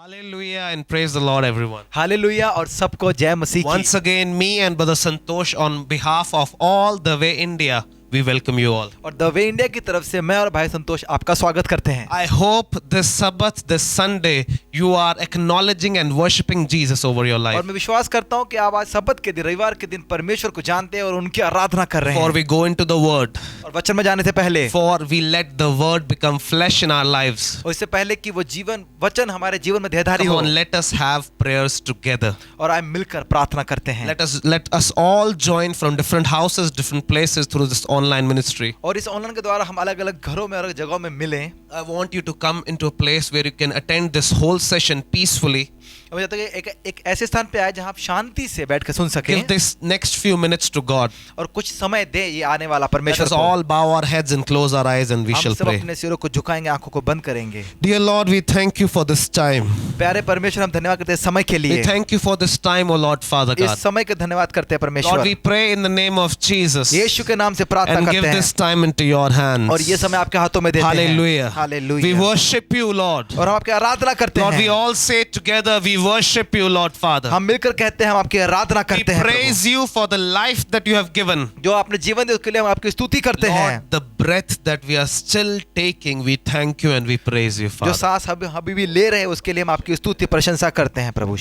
Hallelujah and praise the Lord, everyone. Hallelujah और सबको जय मसीह की। Once again, me and Brother Santosh, on behalf of all the way India, we welcome you all. और the way India की तरफ से मैं और भाई संतोष आपका स्वागत करते हैं। I hope this Sabbath, this Sunday, you are acknowledging and worshiping Jesus over your और life. मैं विश्वास करता हूँ कि आप आज सब्बत के दिन, रविवार के दिन परमेश्वर को जानते हैं और उनकी आराधना कर रहे Before हैं। we go into the Word, और वचन में जाने से पहले for we let the Word become flesh in our lives. और इससे पहले कि वो जीवन वचन हमारे जीवन में देहधारी Come हो, on, let us have prayers together. और आए मिलकर प्रार्थना करते हैं। Let us all join from different houses, different places through this online ministry. और इस ऑनलाइन के द्वारा हम अलग अलग घरों में और जगहों में मिलें। I want you to come into a place where you can attend this whole session peacefully. मुझे लगता है कि एक ऐसे स्थान पे आए जहाँ आप शांति से बैठकर सुन सकें Give this next few minutes to God. और कुछ समय दे ये आने वाला Let परमेश्वर us को। all bow our heads and close our eyes and we हम shall सब pray. अपने सिरों को झुकाएंगे, आंखों को बंद करेंगे। Dear Lord, we thank you for this time. प्यारे परमेश्वर, हम धन्यवाद करते हैं समय के We लिए। thank you for this time, O Lord Father इस God. समय के धन्यवाद करते हैं Lord, परमेश्वर। we pray in the name of Jesus यीशु के नाम से प्रार्थना and give करते this हैं time into your hands. और ये समय आपके हाथों में देते हैं। Hallelujah. We hallelujah. worship you, Lord. और हम आपकी आराधना करते Lord, we हैं। all say together, we worship you, Lord Father. हम मिलकर कहते हैं हम आपकी आराधना We करते हैं praise you for the life that you have given. प्रभु। जो आपने जीवन दिया उसके लिए हम आपकी स्तुति करते हैं। Lord, the breath that we are still taking, we thank you and we praise you, जो Father. सांस हम अभी भी ले रहे हैं उसके लिए हम आपकी स्तुति प्रशंसा करते हैं प्रभु।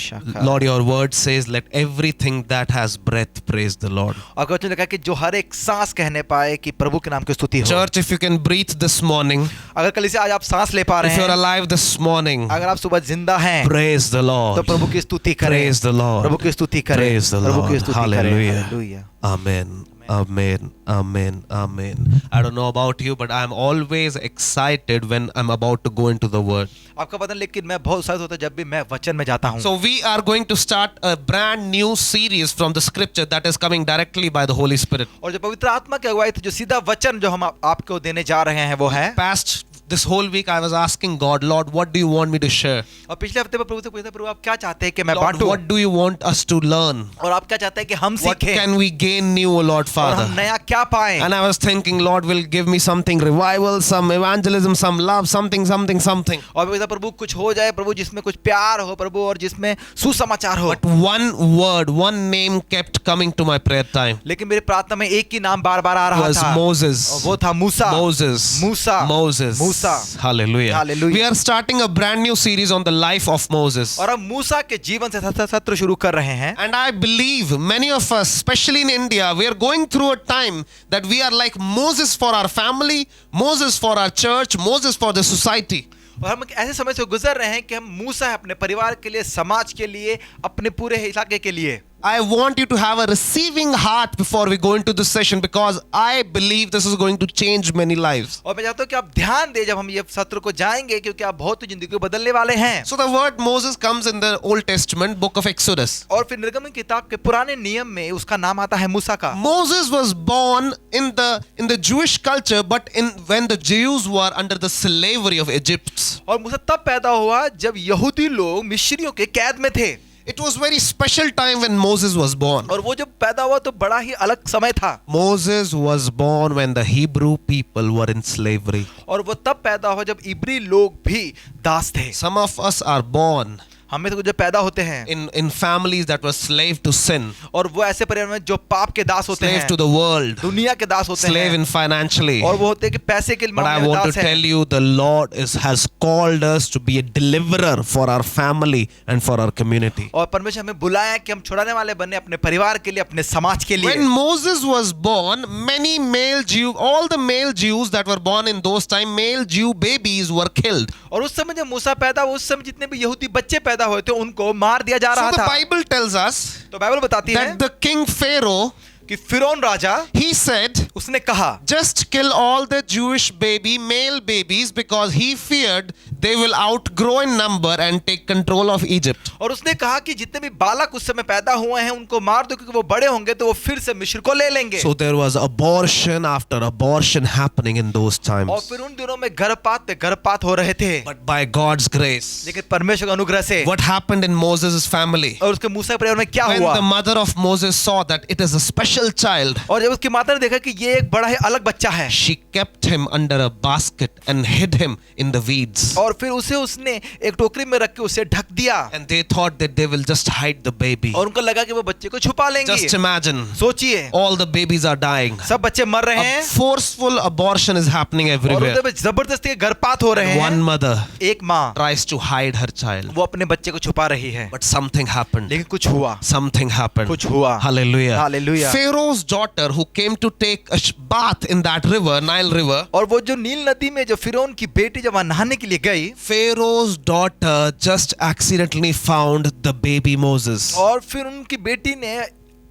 Lord, your word says, let everything that has breath praise the Lord. और वचन लिखा है कि जो हर एक सांस कहने पाए कि प्रभु के नाम की स्तुति हो। Church, if you can breathe this morning, अगर कल से आज आप सांस ले पा रहे if you're हैं, alive this morning, अगर आप सुबह जिंदा हैं, praise the तो Lord. प्रभु की स्तुति करें। Praise the Lord. प्रभु की स्तुति करें। Praise the प्रभु की Lord. स्तुति करें। Hallelujah. Hallelujah. Amen. Amen. Amen. Amen. I don't know about you, but I'm always excited when I'm about to go into the word. आपका पता नहीं, लेकिन मैं बहुत उत्साहित होता हूं जब भी मैं वचन में जाता हूं। So we are going to start a brand new series from the scripture that is coming directly by the Holy Spirit. और जो पवित्र आत्मा की अगुवाई थी, जो सीधा वचन जो हम आपको देने जा रहे हैं वो है। Past this whole week I was asking God, Lord, what do you want me to share? और पिछले हफ्ते में प्रभु से पूछा, प्रभु आप क्या चाहते हैं कि मैं Lord, बांटूं? what do you want us to learn? और आप क्या चाहते हैं कि हम What सीखें? can we gain new, O Lord और Father? हम नया क्या पाएं? And I was thinking, Lord will give me something revival, some evangelism, some love, something. और मैं कहता, प्रभु कुछ हो जाए प्रभु, जिसमें कुछ प्यार हो प्रभु और जिसमें सुसमाचार हो। But one word, one name kept coming to my prayer time. लेकिन मेरी प्रार्थना में एक ही नाम बार बार आ रहा Was था। Moses. और वो था मूसा। Moses. Musa. Moses. Musa. Hallelujah. Hallelujah. We are starting a brand new series on the life of Moses. और हम मूसा के जीवन से सत्र शुरू कर रहे हैं। And I believe many of us, especially in India, we are going through a time that we are like Moses for our family, Moses for our church, Moses for the society. और हम ऐसे समय से गुजर रहे हैं कि हम मूसा है अपने परिवार के लिए, समाज के लिए, अपने पूरे इलाके के लिए। I want you to have a receiving heart before we go into this session because I believe this is going to change many lives. और मैं चाहता हूं कि आप ध्यान दें जब हम ये सत्र को जाएंगे, क्योंकि आप बहुत जिंदगी को बदलने वाले हैं। So the word Moses comes in the Old Testament, book of Exodus. और फिर निर्गमन किताब के पुराने नियम में उसका नाम आता है मूसा का। Moses was born in the Jewish culture, but when the Jews were under the slavery of Egypt. और मूसा तब पैदा हुआ जब यहूदी लोग मिस्रियों के कैद में थे। It was very special time when Moses was born. और वो जब पैदा हुआ तो बड़ा ही अलग समय था। Moses was born when the Hebrew people were in slavery. और वो तब पैदा हुआ जब इब्री लोग भी दास थे। Some of us are born हमें तो जब पैदा होते हैं in families that were slave to sin, और वो ऐसे परिवार में जो पाप के दास होते slave हैं, to the world, दुनिया के दास होते slave हैं, in financially. और वो होते हैं कि पैसे के But I मामले में want to दास हैं। tell you, the Lord has called us to be a deliverer for our family and for our community. और परमेश्वर हमें बुलाया कि हम छुड़ाने वाले बने अपने परिवार के लिए, अपने समाज के लिए। When Moses was born, all the male Jews that were born in those time, male Jew babies were killed. और उस समय जब मूसा पैदा हुआ, उस समय जितने भी यहूदी बच्चे पैदा हुए थे उनको मार दिया जा रहा So the था। Bible tells us तो बाइबल बताती है that the king Pharaoh, कि फिरौन राजा he said, उसने कहा just kill all the Jewish male babies because he feared they will outgrow in number and take control of Egypt. और उसने कहा कि जितने भी बालक उस समय पैदा हुए हैं उनको मार दो, क्योंकि वो बड़े होंगे तो वो फिर से मिस्र को ले लेंगे। So there was abortion after abortion happening in those times. और फिर उन दिनों में गर्भपात पे गर्भपात हो रहे थे। But by God's grace, लेकिन परमेश्वर के अनुग्रह से what happened in Moses' family? और उसके मूसा के परिवार में क्या When हुआ? the mother of Moses saw that it is a special child, और जब उसकी माता ने देखा कि ये ये एक बड़ा ही अलग बच्चा है। She kept him under a basket and hid him in the weeds. और फिर उसने एक टोकरी में रख के उसे ढक दिया। And they thought that they will just hide the baby. और उनको लगा कि वो बच्चे को छुपा लेंगे। Just imagine, सोचिए, all the babies are dying. सब बच्चे मर रहे हैं। Forceful abortion is happening और everywhere. उनपे जबरदस्ती गर्भपात हो रहे One हैं। mother एक माँ tries to hide her child. वो अपने बच्चे को छुपा रही है, But something happened. लेकिन कुछ हुआ। Something happened. कुछ हुआ। Hallelujah. Hallelujah. Pharaoh's daughter who came to take a bath in that river, Nile River. और वो जो नील नदी में जो फिरौन की बेटी जब वहां नहाने के लिए गई, Pharaoh's daughter just accidentally found the baby Moses. और फिर उनकी बेटी ने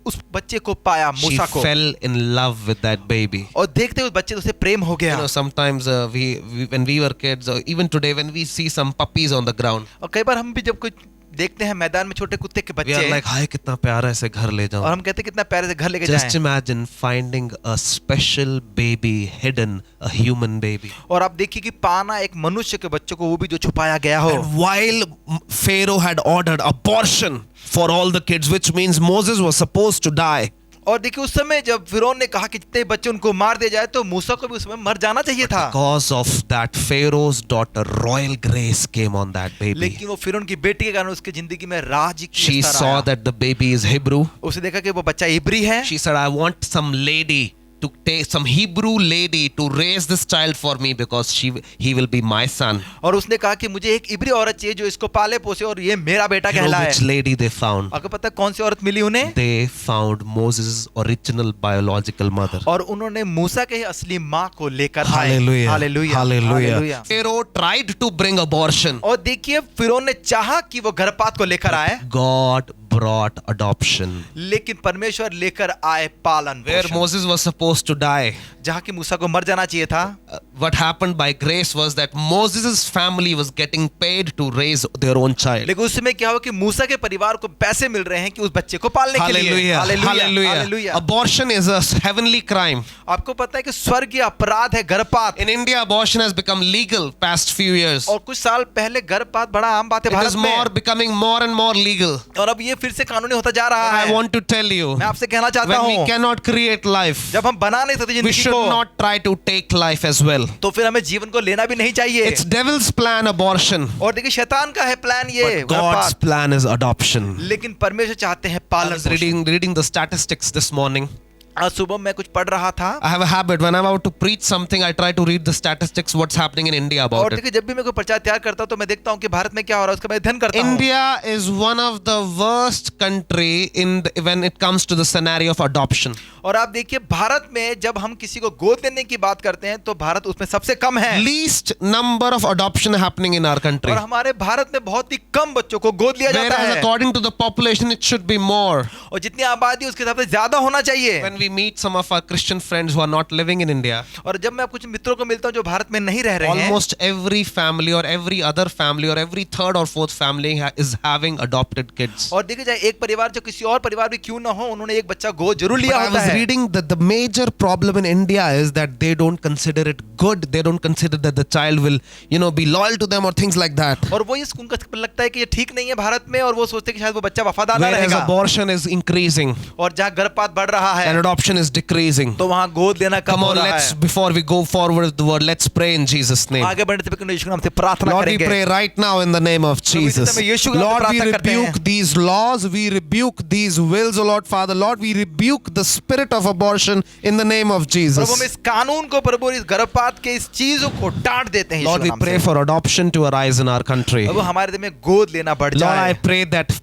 उस बच्चे को पाया, She मूसा को, fell in love with that baby. और देखते उस बच्चे से प्रेम हो You गया। know, sometimes we when we were kids, or even today, when we see some puppies on the ground, और कई बार हम भी जब कुछ देखते हैं मैदान में छोटे कुत्ते के we बच्चे, are like, "हाय कितना प्यारा ऐसे घर ले और जाओ." हम कहते हैं कितना प्यारे से घर लेके Just जाएं। imagine finding a special baby hidden, a human baby. और आप देखिए कि पाना एक मनुष्य के बच्चों को, वो भी जो छुपाया गया हो। And while Pharaoh had ordered abortion for all the kids, which means Moses was supposed to die. और देखिए उस समय जब फिरौन ने कहा कि जितने बच्चे उनको मार दिया जाए, तो मूसा को भी उस समय मर जाना चाहिए था। Because of that, Pharaoh's daughter, royal grace came on that baby. लेकिन वो फिरौन की बेटी के कारण उसकी जिंदगी में राज की She स्तर saw आया। that the baby is Hebrew. उसे देखा कि वो बच्चा इब्री है। She said, "I want some lady to take some Hebrew lady to raise this child for me because he will be my son." और उसने कहा कि मुझे एक इब्री औरत चाहिए जो इसको पाले पोसे और ये मेरा बेटा You know कहलाए। which lady they found? आपको पता है कौन सी औरत मिली उन्हें? They found Moses' original biological mother. और उन्होंने मूसा के ही असली माँ को लेकर आए। Hallelujah. Hallelujah, Hallelujah. Hallelujah. Pharaoh tried to bring abortion. और देखिए फिरौन ने चाहा कि वो गर्भपात को लेकर आए, God brought adoption. लेकिन परमेश्वर लेकर आए पालन Where पोषण। Moses was supposed to die. जहाँ की मूसा को मर जाना चाहिए था। What happened by grace was that Moses' family was getting paid to raise their own child. लेकिन उस समय क्या हुआ कि मूसा के परिवार को पैसे मिल रहे हैं कि उस बच्चे को पालने के लिए। Hallelujah. Hallelujah, Hallelujah. Hallelujah. Abortion is a heavenly crime. आपको पता है कि स्वर्गीय अपराध है गर्भपात। In India, abortion has become legal past few years. और कुछ साल पहले गर्भपात बड़ा आम बात है It भारत is में। becoming more and more legal. और अब ये फिर से कानूनी होता जा रहा I है। want to tell you, मैं आपसे कहना चाहता when we हूँ, cannot create life, जब हम बना नहीं सकते we जिंदगी should को, not try to take life as well. तो फिर हमें जीवन को लेना भी नहीं चाहिए। It's devil's plan, abortion. और देखिए शैतान का है प्लान ये But God's गर्भपात, plan is adoption. लेकिन परमेश्वर चाहते हैं I पालन was पोषण। reading the statistics this morning. आज सुबह मैं कुछ पढ़ रहा था, I have a habit when I'm about to preach something, I try to read the statistics, what's happening in India about और it. देखिए जब भी मैं कोई प्रचार तैयार करता हूँ तो मैं देखता हूँ कि भारत में क्या हो रहा है, उसका मैं अध्ययन करता हूँ। India is one of the worst country when it comes to the scenario of adoption. और आप देखिए भारत में जब हम किसी को गोद देने की बात करते हैं तो भारत उसमें सबसे कम है। Least number of adoption happening in our country. और हमारे भारत में बहुत ही कम बच्चों को गोद लिया जाता Whereas है, according to the population, it should be more. और जितनी आबादी है उसके हिसाब से ज्यादा होना चाहिए। When we meet some of our Christian friends who are not living in India, और जब मैं कुछ मित्रों को मिलता हूँ जो भारत में नहीं रह रहे हैं, almost every family or every other family or every third or fourth family is having adopted kids. और देखिए जाए एक परिवार जो किसी और परिवार भी क्यों ना हो, उन्होंने एक बच्चा गोद जरूर But लिया I होता was है। reading that the major problem in India is that they don't consider it good. They don't consider that the child will, be loyal to them or things like that. और वो ये उनको लगता है कि ये ठीक नहीं है भारत में, और वो सोचते हैं कि शायद वो बच्चा वफादार ना Whereas रहेगा। abortion is increasing और जहाँ गर्भपात बढ़ रहा है and adoption is decreasing. तो वहाँ गोद लेना कम Come हो on, रहा let's है। before we go forward with the word, let's pray in Jesus' name. आगे बढ़ने से पहले यीशु के नाम से प्रार्थना Lord, we करेंगे। pray right now in the name of Jesus. Lord, we rebuke these laws, we rebuke these wills, oh Lord Father. Lord, we rebuke the spirit of abortion in the name of प्रभु हम Jesus. इस कानून को, प्रभु इस गर्भपात के इस चीजों को डांट देते हैं। Lord, we यीशु के pray नाम से। for adoption to arise in our country. प्रभु हमारे दिल में गोद लेना बढ़ Lord, I जाए। pray that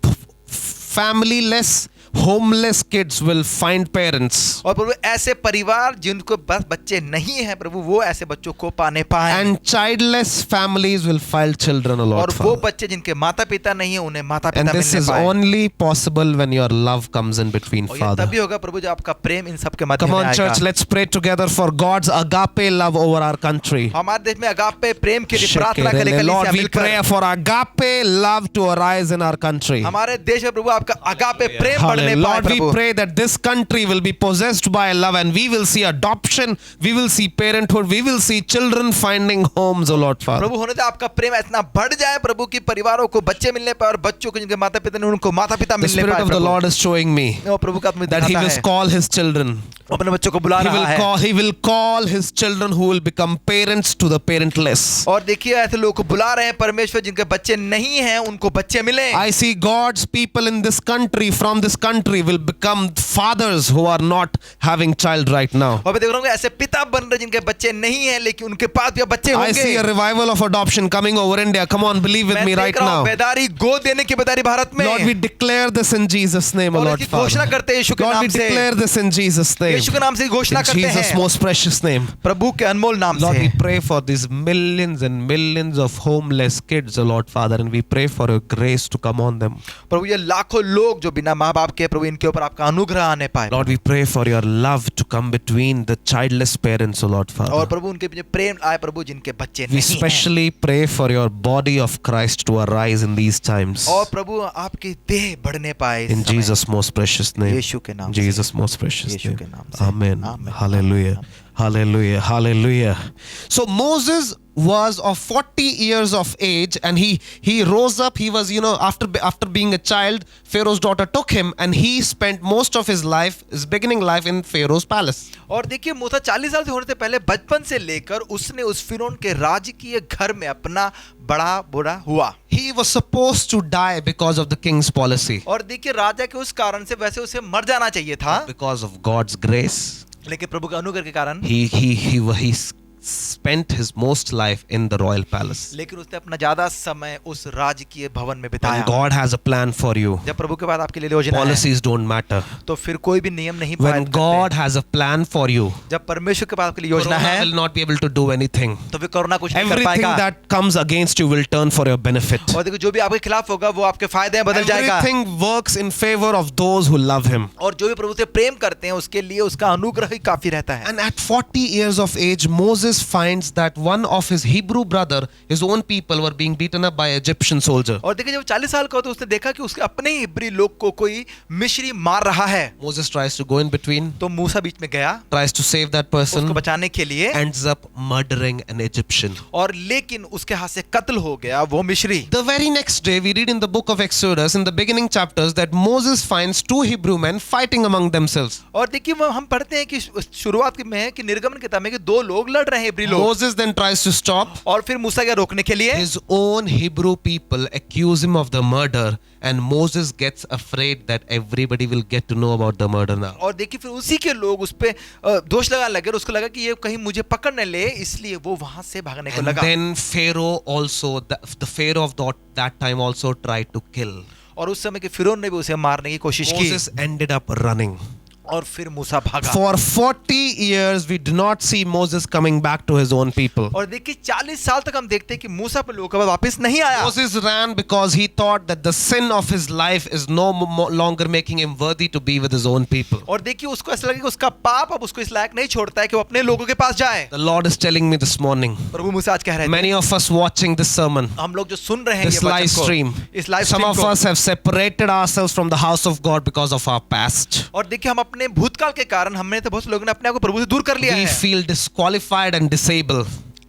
familyless, homeless kids will find parents. और प्रभु ऐसे परिवार जिनको बस बच्चे नहीं हैं, प्रभु वो ऐसे बच्चों को पाने पाए। And childless families will find children, O Lord और वो Father. बच्चे जिनके माता पिता नहीं है उन्हें माता And पिता this मिलने is पाए। only possible when your love comes in between, और ये Father. तभी होगा प्रभु जब आपका प्रेम इन सब के मध्य Come में on, आएगा। church, let's pray together for God's agape love over our country. हमारे देश में अगापे प्रेम के लिए प्रार्थना करें Lord, कलीसिया we मिलकर। pray for agape love to arise in our country. हमारे देश में प्रभु आपका अगापे प्रेम बढ़ने Hallelujah. पाए Lord, we Prabhu. pray that this country will be possessed by love and we will see adoption, we will see parenthood, we will see children finding homes, O Lord Father. प्रभु होने से आपका प्रेम इतना बढ़ जाए प्रभु की परिवारों को बच्चे मिलने पाए और बच्चों को जिनके माता पिता ने उनको माता पिता The मिलने Spirit पाए of the Prabhu. Lord is showing me और प्रभु का आत्मा that He दिखाता will है call His children वो अपने बच्चों को बुला रहा है। He will call his children who will become parents to the parentless. और देखिए ऐसे लोगों को बुला रहे हैं परमेश्वर जिनके बच्चे नहीं हैं उनको बच्चे मिले। I see God's people in this country, from this country, will become fathers who are not having child right now. और मैं देख रहा हूँ ऐसे पिता बन रहे जिनके बच्चे नहीं हैं लेकिन उनके पास भी बच्चे I होंगे। see a revival of adoption coming over India. Come on, believe with me right now. बेदारी गोद देने की बेदारी भारत में। Lord, we declare this in Jesus' name, O और Lord इसकी घोषणा Father. करते हैं यीशु के Lord, we नाम से। declare this in Jesus' name. यीशु के नाम से घोषणा In करते Jesus' हैं most precious name. प्रभु के अनमोल नाम Lord, we से। pray for these millions and millions of homeless kids, O Lord Father, and we pray for your grace to come on them. प्रभु ये लाखों लोग जो बिना माँ बाप के प्रभु इनके ऊपर आपका अनुग्रह आने पाए। Lord, we pray for your love to come between the childless parents, O Lord और Father. प्रभु उनके पीछे प्रेम आए प्रभु जिनके बच्चे We नहीं हैं। especially pray for your body of Christ to arise in these times. और प्रभु आपकी देह बढ़ने पाए इस In समय। Jesus' most precious name. यीशु के नाम से। Jesus' most precious यीशु name. के नाम से। Amen. Amen. Hallelujah. Hallelujah. Hallelujah. So Moses was of 40 years of age and he rose up. He was, after being a child, Pharaoh's daughter took him and he spent most of his life, his beginning life, in Pharaoh's palace. और देखिए मूसा 40 साल से होने से पहले बचपन से लेकर उसने उस फिरौन के राजकीय घर में अपना बड़ा बुरा हुआ। He was supposed to die because of the king's policy. और देखिए राजा के उस कारण से वैसे उसे मर जाना चाहिए था Because of God's grace, लेकिन प्रभु के अनुग्रह के कारण he spent his most life in the royal palace. लेकिन उसने अपना ज्यादा समय उस राजकीय भवन में And बिताया। God has a plan for you. जब प्रभु के बाद आपके लिए योजना है Policies don't matter. तो फिर कोई भी नियम नहीं When पालन God करते। has a plan for you, जब परमेश्वर के बाद आपके लिए योजना Corona है will not be able to do anything. तो फिर कोरोना कुछ नहीं कर Everything पाएगा। that comes against you will turn for your benefit. और देखो जो भी आपके खिलाफ होगा वो आपके फायदे में बदल जाएगा। Everything works in favor of those who love Him. और जो भी प्रभु से प्रेम करते हैं उसके लिए उसका अनुग्रह ही काफी रहता है। And at 40 years of age, Moses finds that one of his Hebrew brother, his own people, were being beaten up by Egyptian soldier. और देखिए जब 40 साल का हो तो उसने देखा कि उसके अपने ही इब्री लोग को कोई मिस्री मार रहा है। Moses tries to go in between, तो मूसा बीच में गया tries to save that person, उसको बचाने के लिए, ends up murdering an Egyptian. और लेकिन उसके हाथ से कत्ल हो गया वो मिस्री। The very next day, we read in the book of Exodus, in the beginning chapters, that Moses finds two Hebrew men fighting among themselves. और देखिए वो हम पढ़ते हैं कि शुरुआत में है कि निर्गमन किताब में कि दो लोग लड़ रहे हैं इब्री लोग। Moses then tries to stop. और फिर मूसा क्या रोकने के लिए His own Hebrew people accuse him of the murder, and Moses gets afraid that everybody will get to know about the murder now. और देखिए फिर उसी के लोग उस पे दोष लगाने लगे और उसको लगा कि ये कहीं मुझे पकड़ न ले इसलिए वो वहां से भागने को And लगा। then Pharaoh also, the Pharaoh of that time also tried to kill. और उस समय के फिरौन ने भी उसे मारने की कोशिश की Moses ended up running. और फिर मूसा भागा। For 40 years, we do not see Moses coming back to his own people. और देखिए 40 साल तक हम देखते हैं कि मूसा अपने लोगों के बाद वापस नहीं आया। Moses ran because he thought that the sin of his life is no longer making him worthy to be with his own people. और देखिए उसको ऐसा लगा कि उसका पाप अब उसको इस लायक नहीं छोड़ता है कि वो अपने लोगों के पास जाए। The Lord is telling me this morning, प्रभु मूसा आज कह रहे थे many of us watching this sermon, हम लोग जो सुन रहे हैं this ये live वचन को, stream, इस लाइव some स्ट्रीम of को, us have separated ourselves from the house of God because of our past. और देखिए हम अपने भूतकाल के कारण हमने तो बहुत लोगों ने अपने आप को प्रभु से दूर कर लिया We है। feel disqualified and disabled.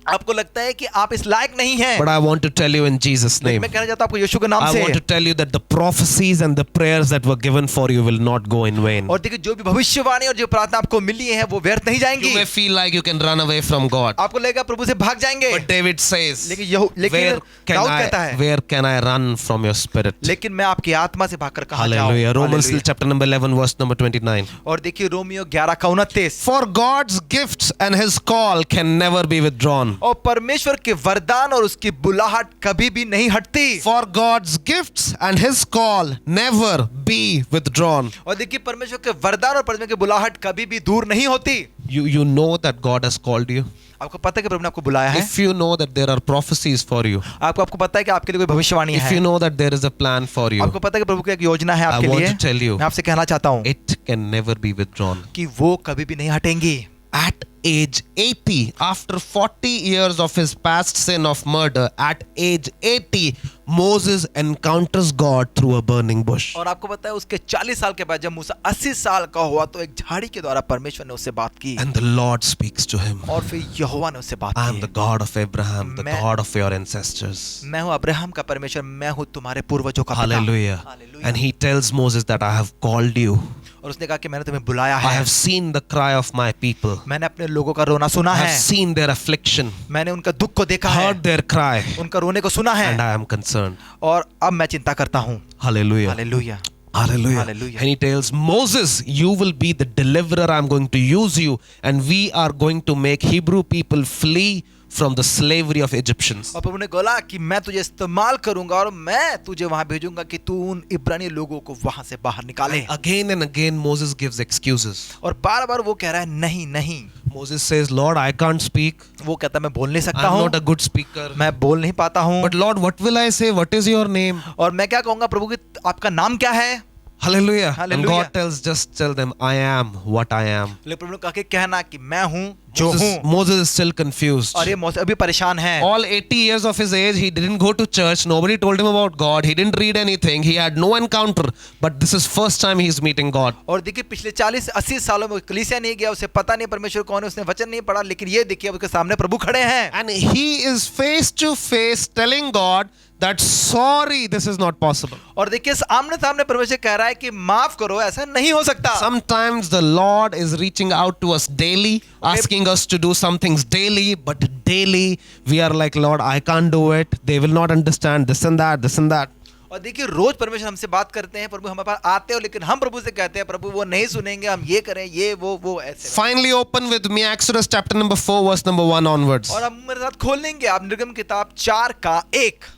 आपको लगता है कि आप इस लायक नहीं हैं। But I want to tell you in Jesus' name, मैं कहना चाहता हूं आपको यीशु के नाम I से। want to tell you that the prophecies and the prayers that were given for you will not go in vain. और देखिए जो भी भविष्यवाणी और जो प्रार्थना आपको मिली है वो व्यर्थ नहीं जाएंगी। You may feel like you can run away from God. आपको लगेगा प्रभु से भाग जाएंगे। But David says, लेकिन दाऊद कहता है, where can I run from your spirit? लेकिन मैं आपकी आत्मा से भागकर कहां जाऊं? Hallelujah. Romans hallelujah. chapter number 11 verse number 29. और देखिए Romeo 11:29। For God's gifts and his call can never be withdrawn. और परमेश्वर के वरदान और उसकी बुलाहट कभी भी नहीं हटती। For God's gifts and his call never be withdrawn. और देखिए परमेश्वर के वरदान और परमेश्वर की बुलाहट कभी भी दूर नहीं होती। You know that God has called you. आपको पता है कि प्रभु ने आपको बुलाया है। If you know that there are prophecies for you. आपको पता है कि आपके लिए कोई भविष्यवाणी If है। you know that there is a plan for you. आपको पता है कि प्रभु की एक योजना है आपके I want लिए। to tell you, मैं आपसे कहना चाहता हूँ it can never be withdrawn. कि वो कभी भी नहीं हटेंगी। At age 80, after 40 years of his past sin of murder, at age 80, Moses encounters God through a burning bush. और आपको पता है उसके 40 साल के बाद जब मूसा 80 साल का हुआ तो एक झाड़ी के द्वारा परमेश्वर ने उससे बात की And the Lord speaks to him. और फिर यहोवा ने उससे बात I am the की, God of Abraham, the मैं- God of your ancestors. मैं हूँ अब्राहम का परमेश्वर, मैं हूँ तुम्हारे पूर्वजों का पिता। Hallelujah. Hallelujah. And he tells Moses that I have called you. और उसने कहा कि मैंने तुम्हें बुलाया I है, have seen the cry of my people. मैंने अपने लोगों का रोना सुना I है, have seen their affliction, मैंने उनका दुख को देखा है, heard their cry, उनका रोने को सुना है, and I am concerned. और अब मैं चिंता करता हूँ। Hallelujah. Hallelujah. Hallelujah. Hallelujah. And he tells Moses, you will be the deliverer. I'm going to use you, and we are going to make Hebrew people flee from the slavery of Egyptians. और प्रभु ने बोला कि मैं तुझे इस्तेमाल करूंगा और मैं तुझे वहां भेजूंगा कि तू उन इब्रानी लोगों को वहां से बाहर निकाले। Again and again, Moses gives excuses. और बार बार वो कह रहा है नहीं नहीं। Moses says, Lord, I can't speak. वो कहता है मैं बोल नहीं सकता I'm हूँ, not a good speaker. मैं बोल नहीं पाता हूँ। But Lord, what will I say? What is your name? और मैं क्या कहूंगा प्रभु कि आपका नाम क्या है? Hallelujah. And Hallelujah. God tells, just tell them, I am what I am. लेकिन प्रभु ने कहा कि कहना कि मैं हूँ जो हूँ। Moses is still confused. और ये मौसे अभी परेशान है। All 80 years of his age, he didn't go to church. Nobody told him about God. He didn't read anything. He had no encounter. But this is first time he's meeting God. और देखिए पिछले 40-80 सालों में कलीसिया नहीं गया, उसे पता नहीं परमेश्वर कौन है, उसने वचन नहीं पढ़ा, लेकिन ये देखिए उसके सामने प्रभु खड़े हैं। And he is face to face telling God that sorry, this is not possible. और देखिए आमने सामने परमेश्वर कह रहा है कि माफ करो, ऐसा नहीं हो सकता। Sometimes the Lord is reaching out to us daily, asking us to do some things daily, but daily we are like, Lord, I can't do it. They will not understand this and that, this and that. और देखिए रोज परमेश्वर हमसे बात करते हैं, प्रभु हमारे पास आते हो, लेकिन हम प्रभु से कहते हैं प्रभु वो नहीं सुनेंगे, हम ये करें, ये वो ऐसे। Finally, open with me Exodus chapter number 4, verse number 1 onwards. और अब मेरे साथ खोल लेंगे आप निर्गम किताब 4:1।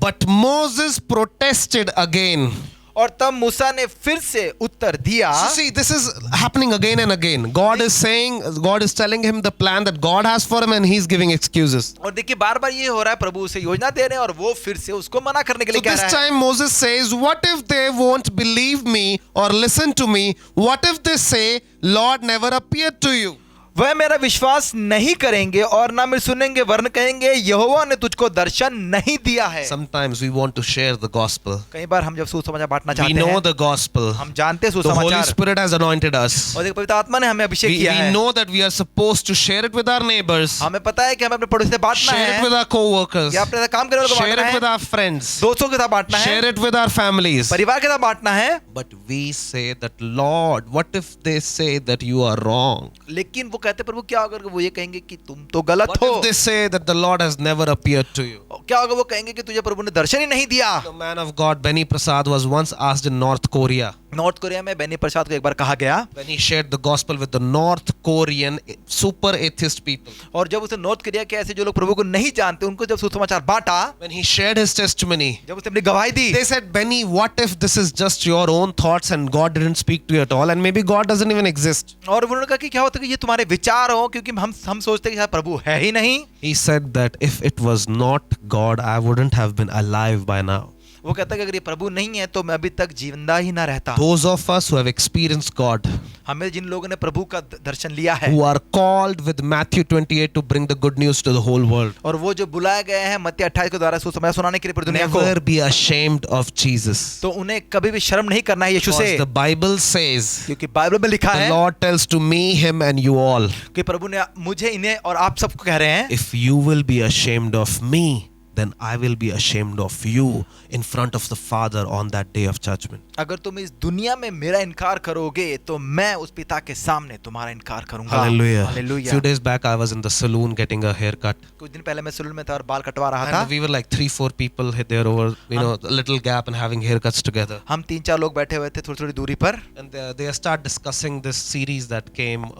But Moses protested again. और तब मूसा ने फिर से उत्तर दिया। So see, this is happening again and again. God is telling him the plan that God has for him, and he's giving excuses. और देखिए बार बार ये हो रहा है, प्रभु उसे योजना दे रहे हैं और वो फिर से उसको मना करने के So लिए कह this रहा है। time Moses says, what if they won't believe me or listen to me? What if they say, Lord never appeared to you? वह मेरा विश्वास नहीं करेंगे और ना मेरे सुनेंगे, वरन कहेंगे यहोवा ने तुझको दर्शन नहीं दिया है। Sometimes we want to share the gospel. कई बार हम जब सुसमाचार बांटना We चाहते know हैं, the gospel. हम जानते हैं The Holy सुसमाचार, Spirit has anointed us. और देखिए पवित्र आत्मा ने हमें अभिषेक किया We है। know that we are supposed to share it with our neighbors, हमें पता है कि हमें अपने पड़ोसी से बांटना share it with है, our co-workers, या अपने साथ काम करने वालों को share बांटना it with है, our friends, दोस्तों के साथ बांटना है, share it with our families. परिवार के साथ बांटना है। But we say that, Lord, what if they say that you are wrong? लेकिन वो कहते प्रभु क्या होगा, वो ये कहेंगे कि तुम तो गलत What हो। if they say that the Lord has never appeared to you? क्या होगा, वो कहेंगे कि तुझे प्रभु ने दर्शन ही नहीं दिया। The man of God, Benny Prasad, was once asked in North Korea, north Korea में बेनी प्रसाद को एक बार कहा गया, when he shared the gospel with the North Korean super atheist people. और जब उसे नॉर्थ कोरिया के ऐसे जो लोग प्रभु को नहीं जानते उनको जब सुसमाचार बांटा, When he shared his testimony, जब उसने अपनी गवाही दी, they said, Benny, what if this is just your own thoughts and God didn't speak to you at all, and maybe God doesn't even exist? और उन्होंने कहा कि क्या होता है कि ये तुम्हारे विचार हो, क्योंकि हम सोचते हैं कि शायद प्रभु है ही नहीं। He said that if it was not God, I wouldn't have been alive by now. वो कहता है कि अगर ये प्रभु नहीं है तो मैं अभी तक जिंदा ही ना रहता। Those of us who have experienced God, हमें जिन लोगों ने प्रभु का दर्शन लिया है, who are called with Matthew 28 to bring the good news to the whole world, और वो जो बुलाए गए हैं मत्ती 28 के द्वारा सुसमाचार सुनाने के लिए पूरी दुनिया को, never be ashamed of Jesus. तो उन्हें कभी भी शर्म नहीं करना है यीशु से, Because the Bible says, क्योंकि बाइबल में लिखा the है Lord tells to me, him, and you all, कि प्रभु ने मुझे, इन्हें और आप सबको कह रहे हैं, if you will be ashamed of me, then I will be ashamed of you in front of the Father on that day of judgment. अगर तुम इस दुनिया में मेरा इनकार करोगे तो मैं उस पिता के सामने तुम्हारा इनकार करूंगा। Hallelujah. Hallelujah. Few days back I was in the saloon getting a haircut. कुछ दिन पहले मैं सलून में था और बाल कटवा रहा था। And we were like 3-4 people there over, a little gap and having haircuts together. हम 3-4 लोग बैठे हुए थे थोड़ी थोड़ी दूरी पर, And they start discussing this series that came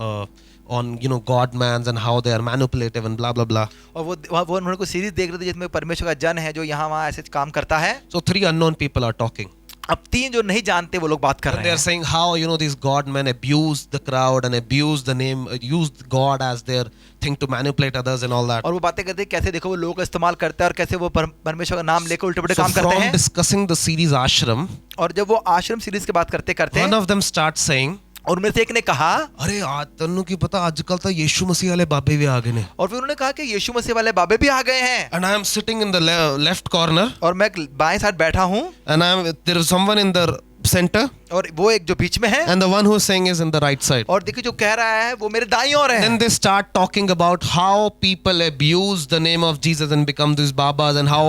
on God-mans and how they are manipulative and blah blah blah. और वो उन्होंने कोई सीरीज देख रहे थे जिसमें परमेश्वर का जन है जो यहाँ वहाँ ऐसे काम करता है। So 3 unknown people are talking. अब 3 जो नहीं जानते वो लोग बात कर And रहे they are हैं, saying how these God-men abuse the crowd and abuse the name, used God as their thing to manipulate others and all that. और वो बातें करते हैं कैसे देखो वो लोगों का इस्तेमाल करते हैं और कैसे वो परमेश्वर का नाम लेकर उल्टे पुल्टे So काम करते from हैं। discussing the series Ashram, और जब वो आश्रम सीरीज की बात करते करते one of them starts saying, और उनमें से एक ने कहा, अरे आज तन्नू की पता आजकल तो यीशु मसीह वाले बाबे भी आ गए ने और फिर उन्होंने कहा कि यीशु मसीह वाले बाबे भी आ गए हैं, and I am sitting in the left corner और मैं बाएं साइड बैठा हूँ, and there is someone in the center और वो एक जो बीच में है, and the one who is saying is in the right side. और देखिए जो कह रहा है वो मेरे दाईं ओर है। Then they start talking about how people abuse the name of Jesus and become these babas and how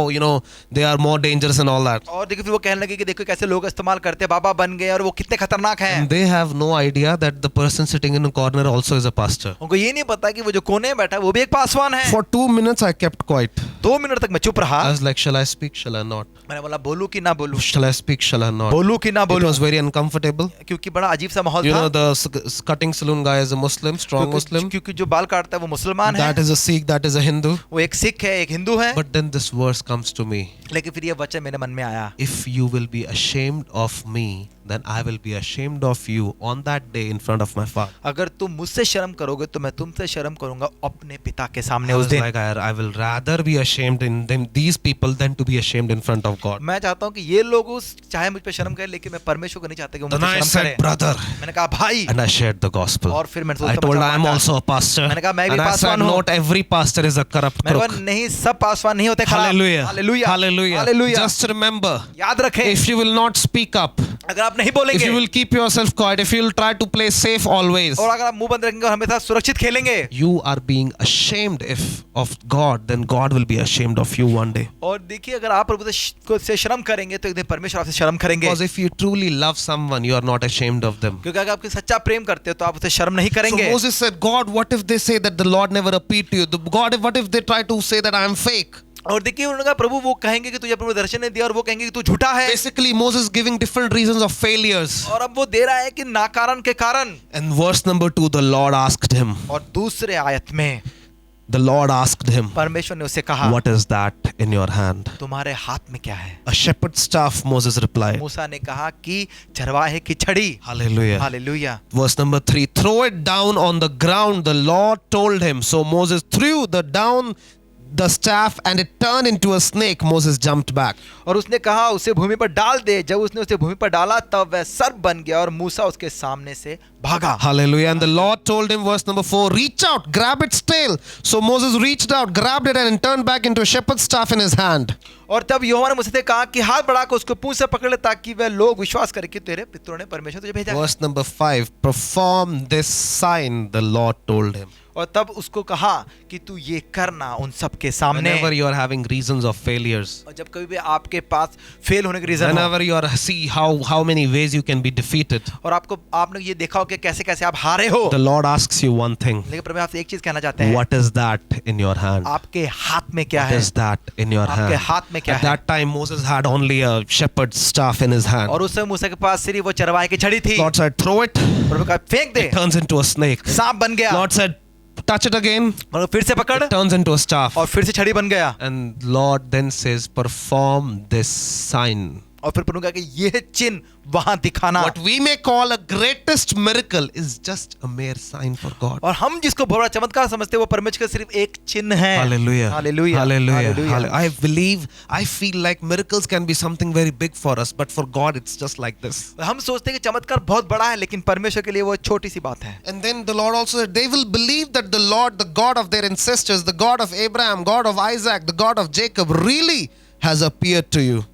they are more dangerous and all that. और देखिए फिर वो कहने लगे कि देखो कैसे लोग इस्तेमाल करते हैं, बाबा बन गए और वो कितने खतरनाक हैं। And they have no idea that the person sitting in the corner also is a pastor. उनको ये नहीं पता कि वो जो कोने में बैठा है वो भी एक पासवान है। For 2 minutes I kept quiet. 2 minute तक मैं चुप रहा। I was like, shall I speak, shall I not? मैंने बोला बोलूं कि ना बोलूं, Shall I speak, shall I not? बोलूं कि ना It बोलूं, was very uncomfortable. क्योंकि बड़ा अजीब सा माहौल You था। know, the cutting saloon guy is a Muslim, strong Muslim. क्योंकि जो बाल काटता है वो मुसलमान है, That is a Sikh, that is a Hindu. वो एक सिख है, एक हिंदू है। But then this verse comes to me. लेकिन फिर ये वचन मेरे मन में आया, If you will be ashamed of me, then I will be ashamed of you on that day in front of my Father. अगर तुम मुझसे शर्म करोगे तो मैं तुमसे शर्म करूंगा अपने पिता के सामने I उस was दिन। like, I will rather be ashamed in them, these people, than to be ashamed in front of God. मैं चाहता हूँ कि ये लोग चाहे मुझ पे शर्म करें, लेकिन मैं परमेश्वर को नहीं चाहता कि वो Then मुझ पे I शर्म said, करें। brother, मैंने कहा भाई, and I shared the gospel. और फिर मैंने I उसका told बचाव I am बांटा। also a pastor. मैंने कहा मैं भी And I said, पासवान हूँ। not every pastor is a corrupt मैंने crook. कहा नहीं सब पासवान नहीं होते खराब। Hallelujah. Hallelujah, Hallelujah. Hallelujah. Just remember, याद रखें, if you will not speak up, अगर आप नहीं if बोलेंगे you will keep yourself quiet, if you will try to play safe always, और अगर आप मुंह बंद रखेंगे और हमेशा सुरक्षित खेलेंगे, you are being ashamed of God, then God will be ashamed of you one day. और देखिए अगर आप प्रभु से शर्म करेंगे तो एक दिन परमेश्वर आपसे शर्म करेंगे। Because if you truly love someone, you are not ashamed of them. क्योंकि अगर आप सच्चा प्रेम करते हो तो आप उसे शर्म नहीं So करेंगे। Moses said, God, what if they say that the Lord never appeared to you? God, what if they try to say that I am fake? और देखिए उन्होंने कहा प्रभु वो कहेंगे कि तुझे अपने दर्शन नहीं दिया, और वो कहेंगे कि तू झूठा है। Basically, Moses giving different reasons of failures. और अब वो दे रहा है कि नाकारण के कारण। And verse number 2, the Lord asked him. और दूसरे आयत में The Lord asked him, परमेश्वर ने उससे कहा, what is that in your hand? तुम्हारे हाथ में क्या है? A shepherd's staff, Moses replied. मूसा ने कहा कि चरवाहे की छड़ी। Hallelujah. Hallelujah. Verse number 3, throw it down on the ground, the Lord told him. So Moses threw the staff and it turned into a snake. Moses jumped back. और उसने कहा उसे भूमि पर डाल दे। जब उसने उसे भूमि पर डाला तब वह सर्प बन गया और मूसा उसके सामने से भागा। Hallelujah. And the Lord told him, verse number 4, reach out, grab its tail. So Moses reached out, grabbed it, and turned back into a shepherd's staff in his hand. और तब यहोवा ने मूसा से कहा कि हाथ बढ़ाकर उसको पूंछ से पकड़ ले, ताकि वह लोग विश्वास करें कि तेरे पितरों ने परमेश्वर तुझे भेजा है। Verse number 5, perform this sign, the Lord told him. और तब उसको कहा कि तू ये करना उन सब के सामने। Whenever you are having reasons of failures, और जब कभी भी आपके पास फेल होने के रीजन हो, whenever you are see how many ways you can be defeated, और आपने ये देखा हो कि कैसे कैसे आप हारे हो, the Lord asks you one thing. लेकिन प्रभु आपसे एक चीज कहना चाहते हैं, What is that in your hand? आपके हाथ में क्या What है? is that in your आपके hand? हाथ में क्या At है? that time Moses had only a shepherd's staff in his hand. और उस समय मूसा के पास सिर्फ वो चरवाहे की छड़ी थी। Lord said, throw it. प्रभु कहा फेंक दे, It turns into a snake. सांप बन गया। Lord said, touch it again. और फिर से पकड़, It turns into a staff. और फिर से छड़ी बन गया। And Lord then says, perform this sign. और फिर प्रभु कहा कि यह चिन्ह वहां दिखाना। What we may call a greatest miracle is just a mere sign for God. और हम जिसको बहुत बड़ा चमत्कार समझते हैं वो परमेश्वर का सिर्फ एक चिन्ह है। Hallelujah. Hallelujah, Hallelujah. Hallelujah. I feel like miracles can be something very big for us, but for God it's just like this. हम सोचते हैं कि चमत्कार बहुत बड़ा है, लेकिन परमेश्वर के लिए वो छोटी सी बात है। And then the Lord also said, they will believe that the Lord, the God of their ancestors, the God of Abraham, God of Isaac, the God of Jacob, really has appeared to you.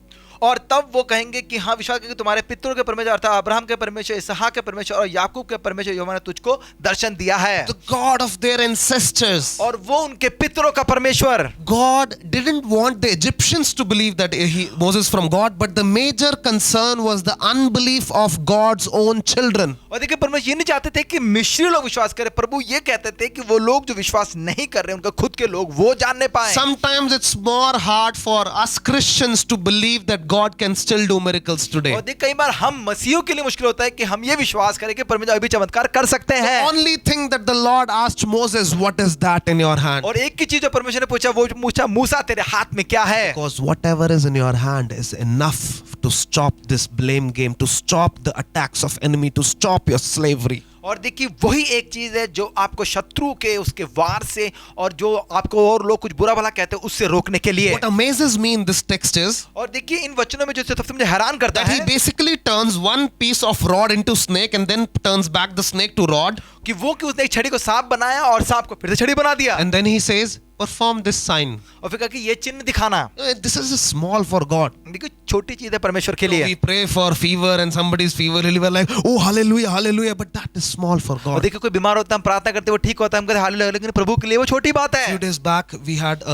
और तब वो कहेंगे कि हाँ विश्वास करके तुम्हारे पितरों के परमेश्वर अर्थात अब्राहम के परमेश्वर, इसहाक के परमेश्वर और याकूब के परमेश्वर यहोवा ने तुझको दर्शन दिया है। The God of their ancestors. और वो उनके पितरों का परमेश्वर। God didn't want the Egyptians to believe that Moses from God, but the major concern was the unbelief of God's own children. और देखिए परमेश्वर ये नहीं चाहते थे कि मिस्री लोग विश्वास करें, प्रभु ये कहते थे कि वो लोग जो विश्वास नहीं कर रहे उनका खुद के लोग वो जानने पाए। Sometimes it's more hard for us Christians to believe that God can still do miracles today. और देख कई बार हम मसीहियों के लिए मुश्किल होता है कि हम ये विश्वास करें कि परमेश्वर अभी चमत्कार कर सकते The हैं। only thing that the Lord asked Moses, what is that in your hand? और एक की चीज जो परमेश्वर ने पूछा वो पूछा मूसा तेरे हाथ में क्या है? Because whatever is in your hand is enough to stop this blame game, to stop the attacks of enemy, to stop your slavery. और देखिए वही एक चीज है जो आपको शत्रु के उसके वार से और जो आपको और लोग कुछ बुरा भला कहते हैं उससे रोकने के लिए। What amazes me in this text is और देखिए इन वचनों में जो सबसे मुझे हैरान करता that he है basically turns one piece of rod into snake and then turns back the snake to rod, कि वो कि उसने एक छड़ी को सांप बनाया और सांप को फिर से छड़ी बना दिया and then he says, perform this sign. और फिर कहा कि ये चिन्ह दिखाना। This is small for God. देखिए छोटी चीज है परमेश्वर के So लिए। we pray for fever and somebody's fever reliever, like, oh hallelujah, hallelujah, but that is small for और God. देखिए कोई बीमार होता है हम प्रार्थना करते हैं वो ठीक होता है हम कहते हैं हालेलुया, लेकिन प्रभु के लिए वो छोटी बात A few है। days back, we had,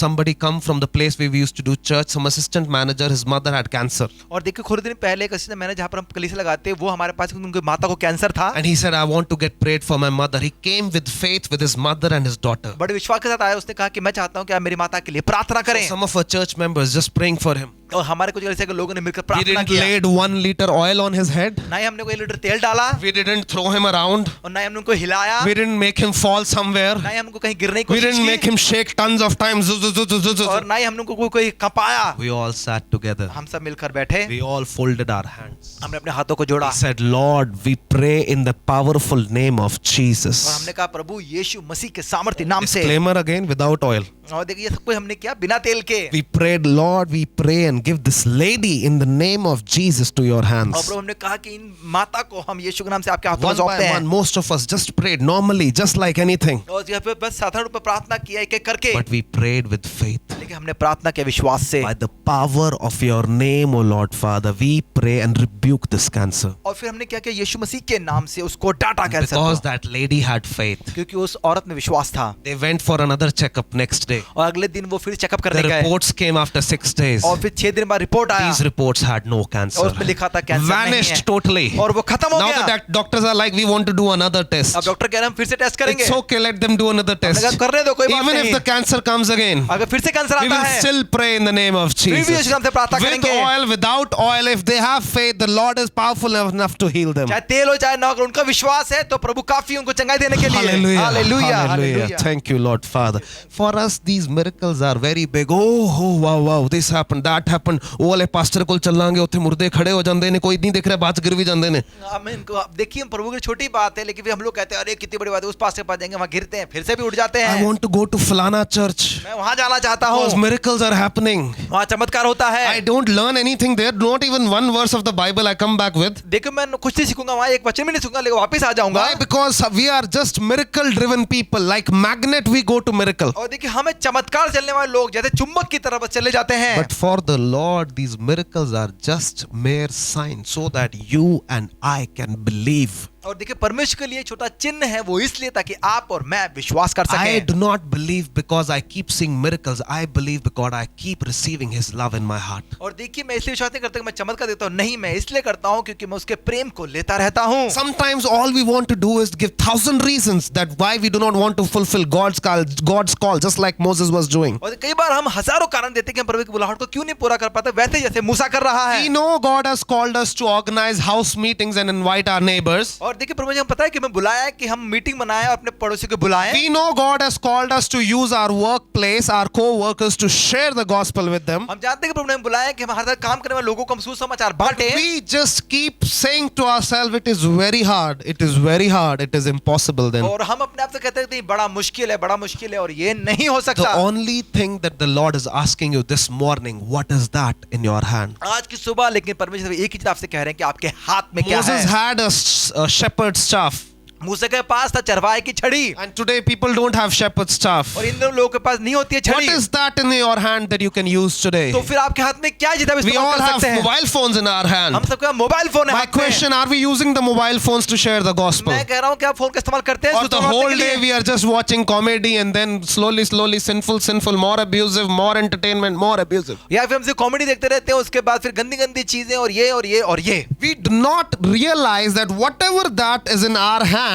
somebody come from the place where we used to do church. Some assistant manager, his mother had cancer, और देखिए थोड़े दिन पहले एक असिस्टेंट मैनेजर जहाँ पर हम कलीसिया लगाते हैं वो हमारे पास उनकी माता को कैंसर था। and he said, I want to get prayed for my mother. He came with faith with his mother and his daughter. बड़े विश्वास के साथ आया, उसने कहा कि मैं चाहता हूँ कि आप मेरी माता के लिए प्रार्थना करें। Some of our church members just praying for him. और हमारे कुछ कलीसिया के लोगों ने मिलकर We प्रार्थना didn't किया। laid 1 liter oil on his head. ना ही हमने कोई लीटर तेल डाला We didn't throw him around. और ना ही हमने उनको हिलाया, We didn't make him fall somewhere. ना ही हमको कहीं गिरने की We कोशिश didn't make की him shake tons of times. और ना ही हमने उनको कोई कंपाया। We all sat together. हम सब मिलकर बैठे, We all folded our hands. हमने अपने हाथों को जोड़ा We said, Lord, we pray in the powerful name of और Jesus. हमने कहा प्रभु यीशु मसीह के सामर्थ्य नाम से। Disclaimer again, without oil. और देखिए ये सब कुछ हमने किया बिना तेल के। We prayed, Lord, we pray and give this lady in the name of Jesus to your और hands. प्रभु हमने कहा कि इन माता को हम यीशु के नाम से आपके हाथों में One सौंपते by हैं। one, most of us just prayed normally, just like anything. और यहाँ पे बस साधारण रूप में प्रार्थना किया एक एक करके, But we prayed with faith. लेकिन हमने प्रार्थना किया विश्वास से। By the power of your name, O Lord Father, we pray and rebuke this cancer. और फिर हमने क्या किया यीशु मसीह के नाम से उसको डांटा कैंसर Because को, that lady had faith. क्योंकि उस औरत में विश्वास था। They went for another checkup next day. और अगले दिन वो फिर चेकअप The करने गए reports came after 6 days. और फिर 6 दिन बाद रिपोर्ट आया These reports had no cancer. और उसमें लिखा था कैंसर नहीं Vanished है totally. और वो खत्म हो Now गया। the doctors are like, we want to do another test. अब डॉक्टर कह रहे हैं हम फिर से टेस्ट करेंगे। It's okay, let them do another हमने कहा test. करने दो, कोई बात Even if नहीं। the cancer comes again, अगर फिर से कैंसर we आता will है still pray in the name of फिर भी Jesus. यीशु नाम से प्रार्थना With करेंगे। oil, without oil, if they have faith, the Lord is powerful enough to heal them. चाहे तेल हो चाहे ना हो, अगर उनका विश्वास है तो प्रभु काफी उनको चंगाई देने के लिए। Hallelujah. Hallelujah, Hallelujah. Hallelujah. Thank you, Lord Father. For us, these miracles are very big. Oh, wow, this happened, that happened. ਉਹ ਵਾਲੇ ਪਾਸਟਰ ਕੋਲ ਚੱਲਾਂਗੇ ਉੱਥੇ ਮੁਰਦੇ ਖੜੇ ਹੋ ਜਾਂਦੇ ਨੇ, ਕੋਈ ਨਹੀਂ ਦਿਖ ਰਿਹਾ, ਬਾਅਦ ਚ ਗਿਰ ਵੀ ਜਾਂਦੇ ਨੇ। हम इनको अब देखिए प्रभु की छोटी बात है, लेकिन फिर हम लोग कहते हैं अरे कितनी बड़ी बात है, उस पास के पास जाएंगे वहां गिरते हैं फिर से भी उठ जाते I हैं। want to go to Falana church. मैं वहां जाना चाहता Because हूँ, miracles are happening. वहां चमत्कार होता है। I don't learn anything there. Not even one verse of the Bible I come back with. देखो मैं कुछ नहीं सीखूंगा वहां, एक वचन भी नहीं सीखूंगा, लेकिन वापस आ जाऊंगा। Why? Because we are just miracle driven people. Like magnet, we go to miracle. और देखिए हमें चमत्कार चलने वाले लोग जैसे चुंबक की तरफ चले जाते हैं। But for the Lord, these miracles are just mere signs so that you and I can believe. और देखिए परमेश्वर के लिए छोटा चिन्ह है वो इसलिए ताकि आप और मैं विश्वास कर I सकें। do not believe because I keep seeing miracles. I believe because I keep receiving His love in my heart. और देखिए मैं इसलिए विश्वास नहीं करता कि मैं चमत्कार देता हूँ, नहीं, मैं इसलिए करता हूँ क्योंकि मैं उसके प्रेम को लेता रहता हूँ। Sometimes all we want to do is give 1,000 reasons that why we do not want to fulfill God's call, just like Moses was doing. और कई बार हम हजारों कारण देते हैं कि हम प्रभु की बुलाहट को क्यों नहीं पूरा कर पाते, वैसे जैसे मूसा कर रहा We है। know God has called us to organize house meetings and invite our neighbors. और देखिए प्रभु जी हमें पता है कि हमें बुलाया है कि हम मीटिंग बनाएं और अपने पड़ोसी को बुलाएं। We know God has called us to use our workplace, our co-workers to share the gospel with them. हम जानते हैं कि प्रभु ने हमें बुलाया है कि हम हर तरह काम करने वाले लोगों को हम सुसमाचार बांटें। We just keep saying to ourselves, it is very hard, it is very hard, it is impossible then. और हम अपने आप से कहते हैं कि बड़ा मुश्किल है और ये नहीं हो The सकता। only thing that the Lord is asking you this morning, what is that in your hand? आज की सुबह लेकिन परमेश्वर एक ही चीज आपसे कह रहे हैं कि आपके हाथ में क्या Moses है। had a shepherd's staff. मूसा के पास था चरवाहे की छड़ी, And today people don't have shepherd's staff. और इन दोनों लोगों के पास नहीं होती है What छड़ी। is that in your hand that you can use today? तो फिर आपके हाथ में क्या चीज आप We इस्तेमाल all कर have सकते हैं? mobile phones in our hand. हम सबका मोबाइल फोन है My हाथ में। question, are we using the mobile phones to share the gospel? मैं कह रहा हूँ कि आप फोन का इस्तेमाल करते हैं Or the सुसमाचार whole के लिए? day we are just watching comedy and then slowly sinful, more abusive, more entertainment, more abusive. या फिर हमसे कॉमेडी देखते रहते हैं, उसके बाद फिर गंदी गंदी चीजें और ये और ये और ये। We do not realize that whatever that is in our hands,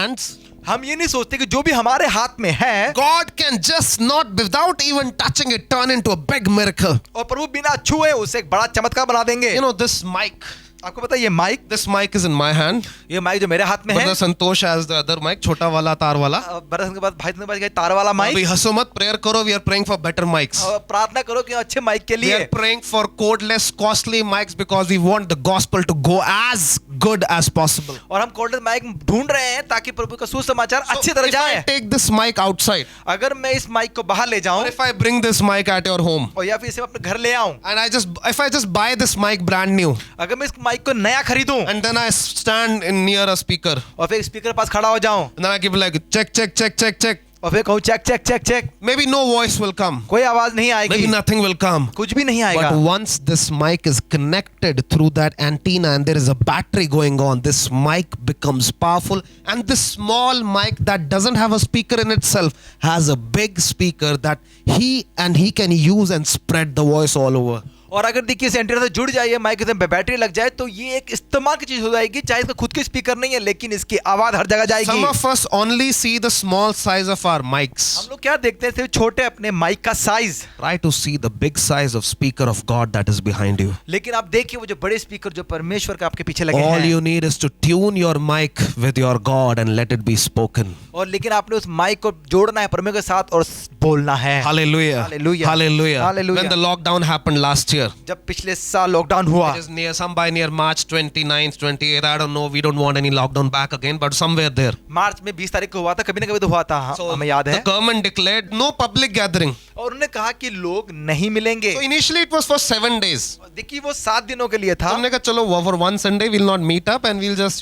हम ये नहीं सोचते कि जो भी हमारे हाथ में है God can just not, without even touching it, turn into a big miracle. और प्रभु बिना छुए उसे एक बड़ा चमत्कार बना देंगे। You know, this mic, आपको पता है ये mike is in my hand. ये माइक जो मेरे हाथ में है, Brother Santosh has the other mic, छोटा वाला तार वाला. बरस के बाद भाई ने बात तार वाला अभी माइक। हंसो मत, prayer करो, we are praying for better mics. और प्रार्थना करो कि अच्छे माइक के We लिए। are praying for codeless, costly mics because we want the gospel to go as good as possible. और हम कॉर्डलेस माइक ढूंढ रहे हैं ताकि प्रभु का सुसमाचार अच्छी तरह If I जाए। take this mic outside, अगर मैं इस माइक को बाहर ले or जाऊं if I bring this mic at your home, और या फिर इसे अपने घर ले आऊं, and if I just buy this mic brand new, अगर मैं इस माइक को नया खरीदूं and then I stand near a speaker, और फिर स्पीकर के पास खड़ा हो जाऊं and then I give like check, check, check, check, check. और फिर कहूं check check check check, Maybe no voice will come. कोई आवाज नहीं Maybe आएगी, nothing will come. कुछ भी नहीं आएगा। But once this mic is connected through that antenna and there is a battery going on, this mic becomes powerful. And this small mic that doesn't have a speaker in itself has a big speaker that he can use and spread the voice all over. और अगर देखिए इस antenna से जुड़ जाए, mic से battery लग जाए, तो ये एक इस्तेमाल की चीज हो जाएगी। चाहे इसका खुद के स्पीकर नहीं है, लेकिन इसकी आवाज हर जगह जाएगी। Some of us only see the small size of our mics. हम लोग क्या देखते हैं, सिर्फ छोटे अपने माइक का size, Try to see the big size of speaker of God that is behind you. लेकिन आप देखिए वो जो बड़े स्पीकर जो परमेश्वर के आपके पीछे लगे All हैं, you need is to tune your mic with your God and let it be spoken. और लेकिन आपने उस माइक को जोड़ना है परमेश्वर के साथ और बोलना है। Hallelujah. Hallelujah. Hallelujah. Hallelujah. When the lockdown happened last year, जब पिछले साल लॉकडाउन हुआ, it is near March 29th, 28th. I don't know. We don't want any lockdown back again, but somewhere there. मार्च में 20 तारीख को हुआ था, कभी ना कभी तो हुआ था, हमें याद the है। government declared no public gathering. और उन्होंने कहा कि लोग नहीं मिलेंगे। So initially it was for 7 days. देखिए वो 7 दिनों के लिए था। तो हमने कहा चलो for one Sunday we'll not meet up and we'll just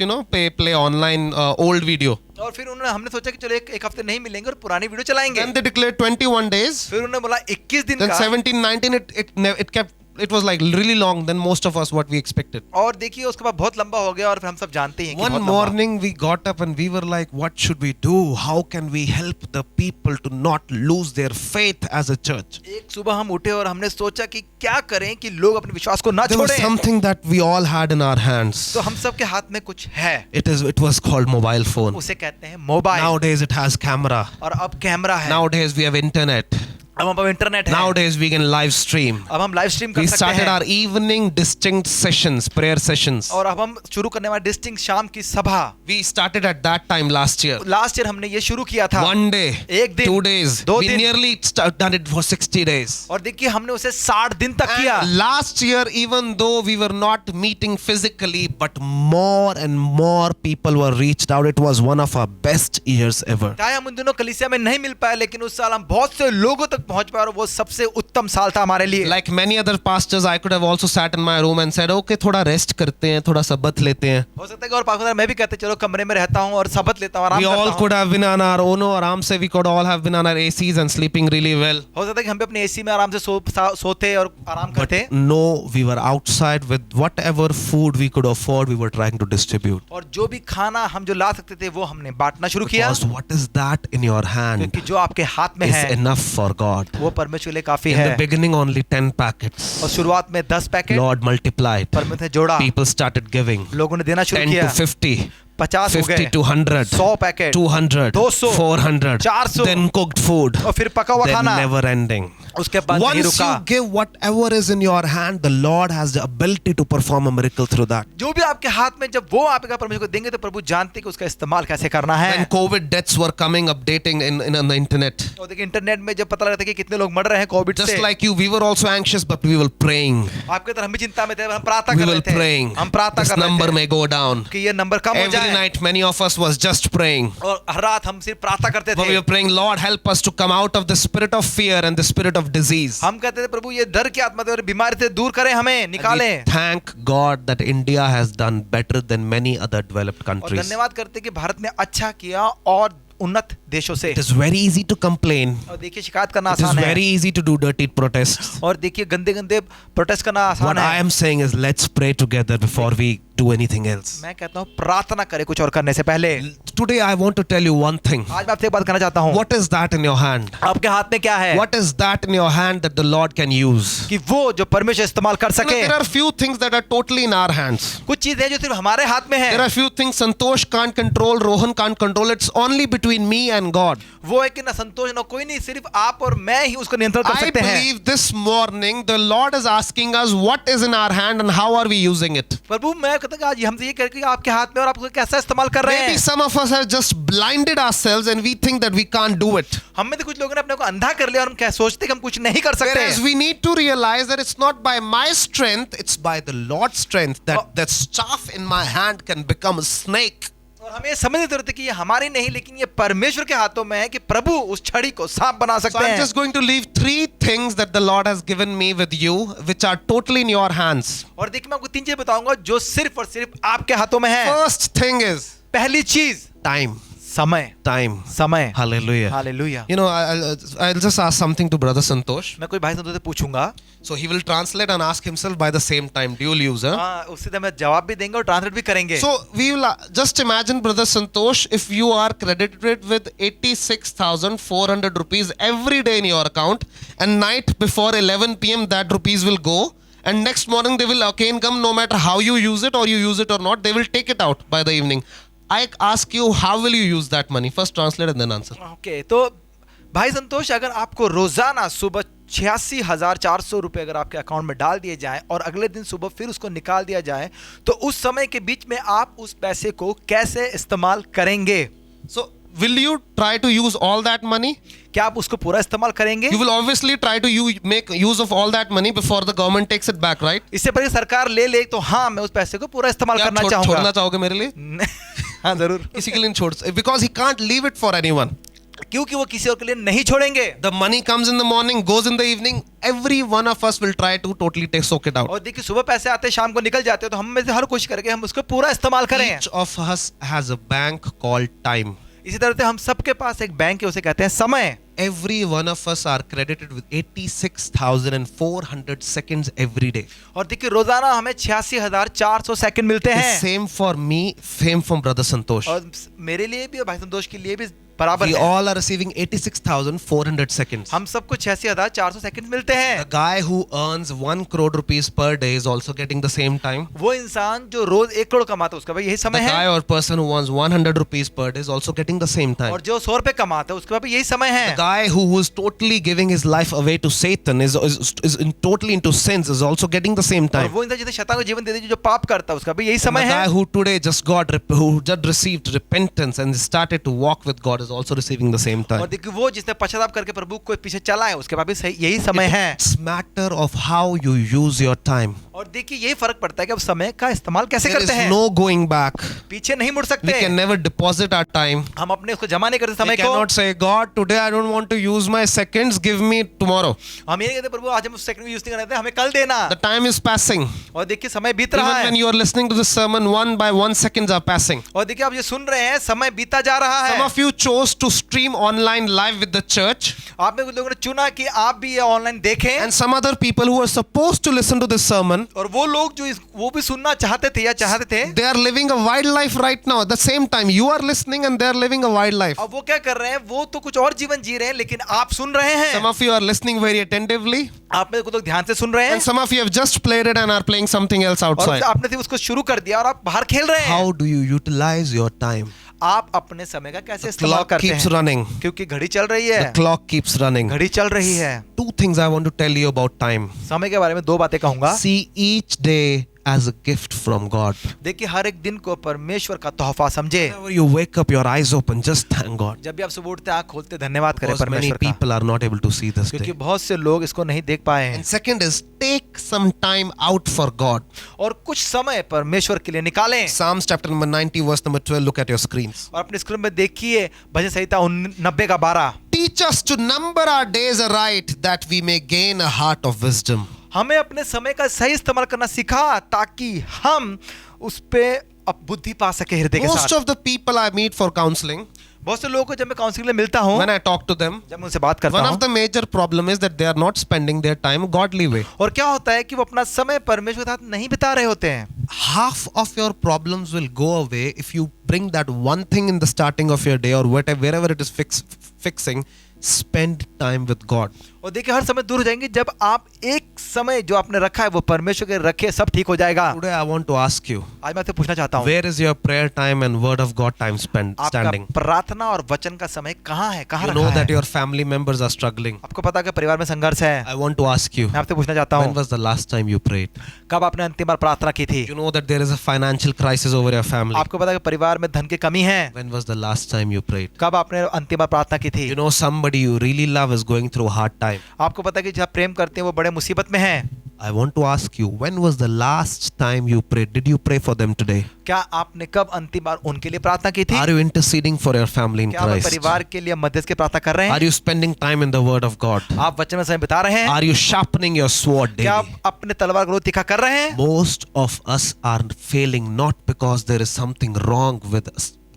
play online old video. और फिर हमने सोचा कि चलो एक हफ्ते नहीं मिलेंगे और पुरानी वीडियो चलाएंगे। Then they declared 21 days. फिर उन्होंने बोला 21 दिन Then का। 17, 19 it kept. It was like really long than most of us what we expected. और देखिए उसके बाद बहुत लंबा हो गया और फिर हम सब जानते हैं कि One बहुत लंबा। morning we got up and we were like, what should we do? How can we help the people to not lose their faith as a church? एक सुबह हम उठे और हमने सोचा कि क्या करें कि लोग अपने विश्वास को ना There was छोड़ें। something that we all had in our hands. तो हम सब के हाथ में कुछ है, It was called mobile phone. उसे कहते हैं mobile. Nowadays it has camera. और अब कैमरा है, Nowadays we have internet. अब इंटरनेट है, Nowadays we can live stream. अब हम लाइव स्ट्रीम कर We सकते started हैं। our evening distinct sessions, prayer sessions. और अब हम शुरू करने वाले डिस्टिंक्ट शाम की सभा। We started at that time last year. Last year हमने ये शुरू किया था। One day, एक दिन, 2 days. 2 We दिन। nearly done it for 60 days. और देखिए हमने उसे 60 दिन तक किया। And last year, even though we were not meeting physically, but more and more people were reached out. It was one of our best years ever. चाहे हम उन दिनों कलीसिया में नहीं मिल पाए, लेकिन उस साल हम बहुत से लोगों तक पहुंच पाए और वो सबसे उत्तम साल था हमारे लिए। Like many other pastors, I could have also sat in my room and said, okay, थोड़ा rest करते हैं, थोड़ा सबत लेते हैं. हो सकता है कि और पास्टर मैं भी कहते चलो कमरे में रहता हूं और सबत लेता हूं, आराम We करता all हूं। could have been on our own, आराम से we could all have been on our ACs and sleeping really well. हो सकता है कि हम भी अपने एसी में आराम से सोते और आराम करते। But no, we were outside with whatever food we could afford, we were trying to distribute. और जो भी खाना हम जो ला सकते थे वो हमने बांटना शुरू किया, Because what is that in your hand क्योंकि जो आपके हाथ में is है enough for God. वो परमेश्वर के लिए काफी In है। the beginning, only 10 packets. और शुरुआत में 10 पैकेट Lord multiplied. परमेश्वर ने जोड़ा, People started giving. लोगों ने देना शुरू 10 किया। to 50. 50 हो 50 गए, to 100. 100 packet, 200. 200, 400. 400, Then cooked food. और फिर पका हुआ Then खाना, never ending. उसके बाद नहीं Once रुका। you give whatever is in your hand, the Lord has the ability to perform a miracle through that. जो भी आपके हाथ में जब वो आपका परमेश्वर को देंगे तो प्रभु जानते हैं कि उसका इस्तेमाल कैसे करना है। When COVID deaths were coming, updating on the internet. और देखिए इंटरनेट में जब पता लगता है कि कितने लोग मर रहे हैं कोविड Just से, like you, we were also anxious, but we were praying. आपके तरह हम भी चिंता में थे, हम प्रार्थना We कर were रहे थे, praying. हम प्रार्थना This कर रहे number थे may go down. कि ये नंबर कम हो Every जाए। night, many of us was just praying. और हर रात हम सिर्फ प्रार्थना करते But we थे। were praying, Lord, help us to come out of the spirit of fear and the spirit of disease. हम कहते थे प्रभु ये डर की आत्मा और बीमारी से दूर करें, हमें And we निकालें। thank God that India has done better than many other developed और countries. धन्यवाद करते हैं कि भारत ने अच्छा किया और उन्नत देशों से। It is very easy to complain. और देखिए शिकायत करना It is आसान है, very easy to do dirty protests. और देखिए गंदे गंदे प्रोटेस्ट करना What आसान I है। am saying is, let's pray together before we do anything else. मैं कहता हूँ प्रार्थना करें कुछ और करने से पहले। Today, I want to tell you one thing. आज मैं आपसे एक बात करना चाहता हूँ। What is that in your hand? आपके हाथ में क्या है? What is that in your hand that the Lord can use? कि वो जो परमेश्वर इस्तेमाल कर You know, सके। there are few things that are totally in our hands. कुछ चीजें जो सिर्फ हमारे हाथ में There है। are few things Santosh can't control, Rohan can't control. It's only between me and God. वो है कि ना संतोष ना कोई नहीं, सिर्फ आप और मैं ही उसको नियंत्रण कर I सकते हैं। believe this morning the Lord is asking us what is in our hand and how are we using it. प्रभु मैं होता है कि आज हमसे ये कह कि आपके हाथ में और आप उसको कैसा इस्तेमाल कर रहे Maybe हैं। some of us have just blinded ourselves and we think that we can't do it. हम में से कुछ लोगों ने अपने को अंधा कर लिया और हम क्या सोचते कि हम कुछ नहीं कर सकते Whereas we need to realize that it's not by my strength, it's by the Lord's strength that that staff in my hand can become a snake. और हमें समझने की जरूरत है कि ये हमारी नहीं लेकिन ये परमेश्वर के हाथों में है कि प्रभु उस छड़ी को सांप बना So सकते I'm हैं। just going to leave 3 things that the Lord has given me with you, which are totally in your hands. और देखिए मैं आपको 3 चीजें बताऊंगा जो सिर्फ और सिर्फ आपके हाथों में है। First thing is पहली चीज time. समय। Time. समय। Hallelujah. Hallelujah. You know, I'll just ask something to Brother Santosh. मैं कोई भाई संतोष से पूछूंगा, So he will translate and ask himself by the same time. Dual use, huh? हाँ उससे तो मैं जवाब भी देंगे और ट्रांसलेट भी करेंगे। So we will just imagine, Brother Santosh, if you are credited with 86,400 rupees every day in your account, and night before 11 p.m. that rupees will go, and next morning they will again come. No matter how you use it or you use it or not, they will take it out by the evening. I ask you, how will you use that money? First translate and then answer. Okay, तो भाई संतोष अगर आपको रोजाना सुबह 86,400 रुपए अगर आपके account में डाल दिए जाएं और अगले दिन सुबह फिर उसको निकाल दिया जाए तो उस समय के बीच में आप उस पैसे को कैसे इस्तेमाल करेंगे? So will you try to use all that money? क्या आप उसको पूरा इस्तेमाल करेंगे? You will obviously try to make use of all that money before the government takes it back, right? इससे पहले सरकार ले ले तो हाँ मैं उस पैसे को पूरा इस्तेमाल क्या करना छोड़ना चाहूंगा। चाहोगे मेरे लिए? हाँ जरूर, किसी के लिए नहीं छोड़, because he can't leave it for anyone. क्योंकि वो किसी और के लिए नहीं छोड़ेंगे। The money comes in the morning, goes in the evening. Every one of us will try to totally soak it out. और देखिए सुबह पैसे आते हैं शाम को निकल जाते हैं तो हम में से हर कोशिश करके हम उसको पूरा इस्तेमाल करें। Each of us has a bank called time. इसी तरह से हम सबके पास एक बैंक है, उसे कहते हैं समय। Every one of us are credited with 86,400 seconds every day. और देखिए रोजाना हमें 86,400 सेकंड मिलते The हैं। same for me, same from Brother Santosh. और मेरे लिए भी और भाई संतोष के लिए भी बराबर We है। all are receiving 86,400 seconds. हम सबको 86,400 सेकंड मिलते The हैं। guy who earns 1 crore rupees per day is also getting the same time. वो इंसान जो रोज 1 करोड़ कमाता है उसका भाई यही The समय guy है। or person who earns 100 rupees per day is also getting the same time. और जो 100 रुपए कमाता है उसका भी यही समय The है। guy who was totally giving his life away to Satan is totally into sins is also getting the same और time. वो इंसान जिसे शैतान को जीवन दे दे जो पाप करता है उसका भी यही And समय the है। guy who today who just received repentance and started to walk with God is also receiving the same और time. देखिए वो जिसने पश्चाताप करके प्रभु को पीछे चला है उसके बाद भी यही समय है। It's matter of how you use your time. और देखिए यही फर्क पड़ता है कि अब समय का इस्तेमाल कैसे There करते is हैं। no going back. पीछे नहीं मुड़ We सकते। can never deposit our time. हम अपने उसको जमा नहीं करते We समय को। cannot say, God, today I don't want to use my seconds, give me tomorrow. हम ये नहीं कहते प्रभु आज हम सेकंड यूज नहीं करते हमें कल देना। The time is passing. और देखिए समय बीत Even रहा when है। you are listening to this sermon, 1 by 1 seconds are passing. और देखिए आप ये सुन रहे हैं समय बीता जा रहा Some है। of you chose to stream online live with the church, आप में कुछ लोगों ने चुना कि आप भी ये ऑनलाइन देखें। and some other people who were supposed to listen to this sermon, और वो लोग जो वो भी सुनना चाहते थे या चाहते थे they are living a wild life right now. At the same time, you are listening and they are living a wild life. अब वो क्या कर रहे हैं, वो तो कुछ और जीवन जी रहे हैं लेकिन आप सुन रहे Some हैं। of you are listening very attentively, आप में कुछ लोग ध्यान से सुन रहे हैं and some of you have just played it and are playing something else और outside. आपने सिर्फ उसको शुरू कर दिया और आप बाहर खेल रहे हैं। How do you utilize your time? आप अपने समय का कैसे The इस्तेमाल clock करते keeps हैं? running. क्योंकि घड़ी चल रही है। The clock keeps running. घड़ी चल रही है। 2 things I want to tell you about time. समय के बारे में 2 बातें कहूंगा। See each day as a gift from God. देखिए हर एक दिन को परमेश्वर का तोहफा समझे। Whenever you wake up, your eyes open, just thank God. जब भी आप सुबह उठते आँख खोलते धन्यवाद करें Because many परमेश्वर का, people are not able to see this क्योंकि day. बहुत से लोग इसको नहीं देख पाए हैं। And second is take some time out for God. और कुछ समय परमेश्वर के लिए निकालें। Psalms chapter number 90 verse number 12. Look at your screens. और अपने स्क्रीन में देखिए भजन संहिता 90:12। Teach us to number our days aright that we may gain a heart of wisdom. हमें अपने समय का सही इस्तेमाल करना सिखा ताकि हम उस पे अब बुद्धि पा सके हृदय के Most साथ। of the people I meet for counseling, बहुत से लोगों को जब मैं काउंसलिंग में मिलता हूँ, when I talk to them, जब मैं उनसे बात करता one हूँ, of the major problem is that they are not spending their time godly way. और क्या होता है कि वो अपना समय परमेश्वर के साथ नहीं बिता रहे होते हैं। Half of your problems will go away if you bring that one thing in the starting of your day or whatever, wherever it is fixing, spend time with God. और देखिए हर समय दूर हो जाएंगे जब आप एक समय जो आपने रखा है वो परमेश्वर के रखे, सब ठीक हो जाएगा। Today I want to ask you, आज मैं आपसे पूछना चाहता हूँ, where is your prayer time and word of God time standing? आपका प्रार्थना और वचन का समय कहाँ है, कहाँ You रखा know है? that your family members are struggling. आपको पता है कि परिवार में संघर्ष है। I want to ask you, मैं आपसे पूछना चाहता when हूँ, was the last time you prayed? कब आपने अंतिम बार प्रार्थना की थी? You know that there is a financial crisis over your family. आपको पता है कि परिवार में धन की कमी है। When was the last time you prayed? कब आपने अंतिम बार प्रार्थना की थी? You know somebody you really love is going through a hard time. आपको पता है कि जब प्रेम करते हैं वो बड़े मुसीबत में हैं। I want to ask you, when was the last time you prayed? Did you pray for them today? क्या आपने कब अंतिम बार उनके लिए प्रार्थना की थी? Are you interceding for your family in क्या आप Christ? परिवार के लिए मध्यस्थ की प्रार्थना कर रहे Are हैं? you spending time in the Word of God? आप वचन में समय बिता रहे हैं? Are you sharpening your sword क्या आप daily? अपने तलवार को तीखा कर रहे हैं? Most of us are failing not because there is something wrong with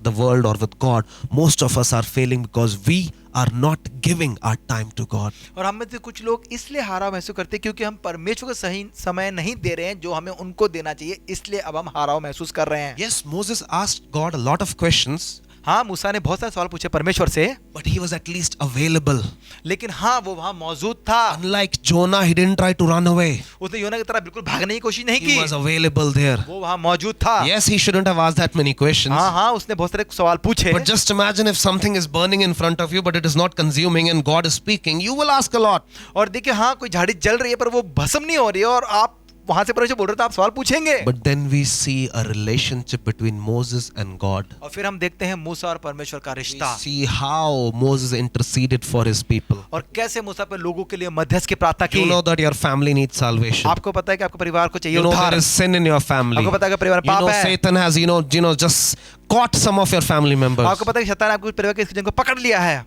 the world or with God. Most of us are failing because we are not giving our time to God. और हम में से कुछ लोग इसलिए हारा महसूस करते हैं क्योंकि हम परमेश्वर को सही समय नहीं दे रहे हैं जो हमें उनको देना चाहिए, इसलिए अब हम हारा महसूस कर रहे हैं। Yes, Moses asked God a lot of questions, हाँ, मूसा ने बहुत सारे सवाल पूछे परमेश्वर से, but he was at least available. लेकिन हाँ वो वहाँ मौजूद था। Unlike Jonah, he didn't try to run away. उसने योना की तरह बिल्कुल भागने की कोशिश नहीं He was की, available there. वो वहाँ मौजूद था। Yes, he shouldn't have asked that many questions. हाँ हाँ, उसने बहुत सारे सवाल पूछे। But just imagine if something is burning in front of you, but it is not consuming, and God is speaking, you will ask a lot. और देखिए हाँ, कोई झाड़ी जल रही है पर वो भस्म नहीं हो रही है और आप वहां से परमेश्वर बोल रहे थे, आप सवाल पूछेंगे। But then we see a relationship between Moses and God. और फिर हम देखते हैं मूसा और परमेश्वर का We रिश्ता, see how Moses interceded for his people. और कैसे मूसा पे लोगों के लिए मध्यस्थ की प्रार्थना You की। know that your family needs salvation. आपको पता है कि आपके परिवार को चाहिए You know उद्धार। there is sin in your family. आपको पता है कि परिवार में You पाप know है। Satan has just caught some of your family members. आपको पता है कि शैतान ने आपके परिवार के किसी जन को पकड़ लिया है।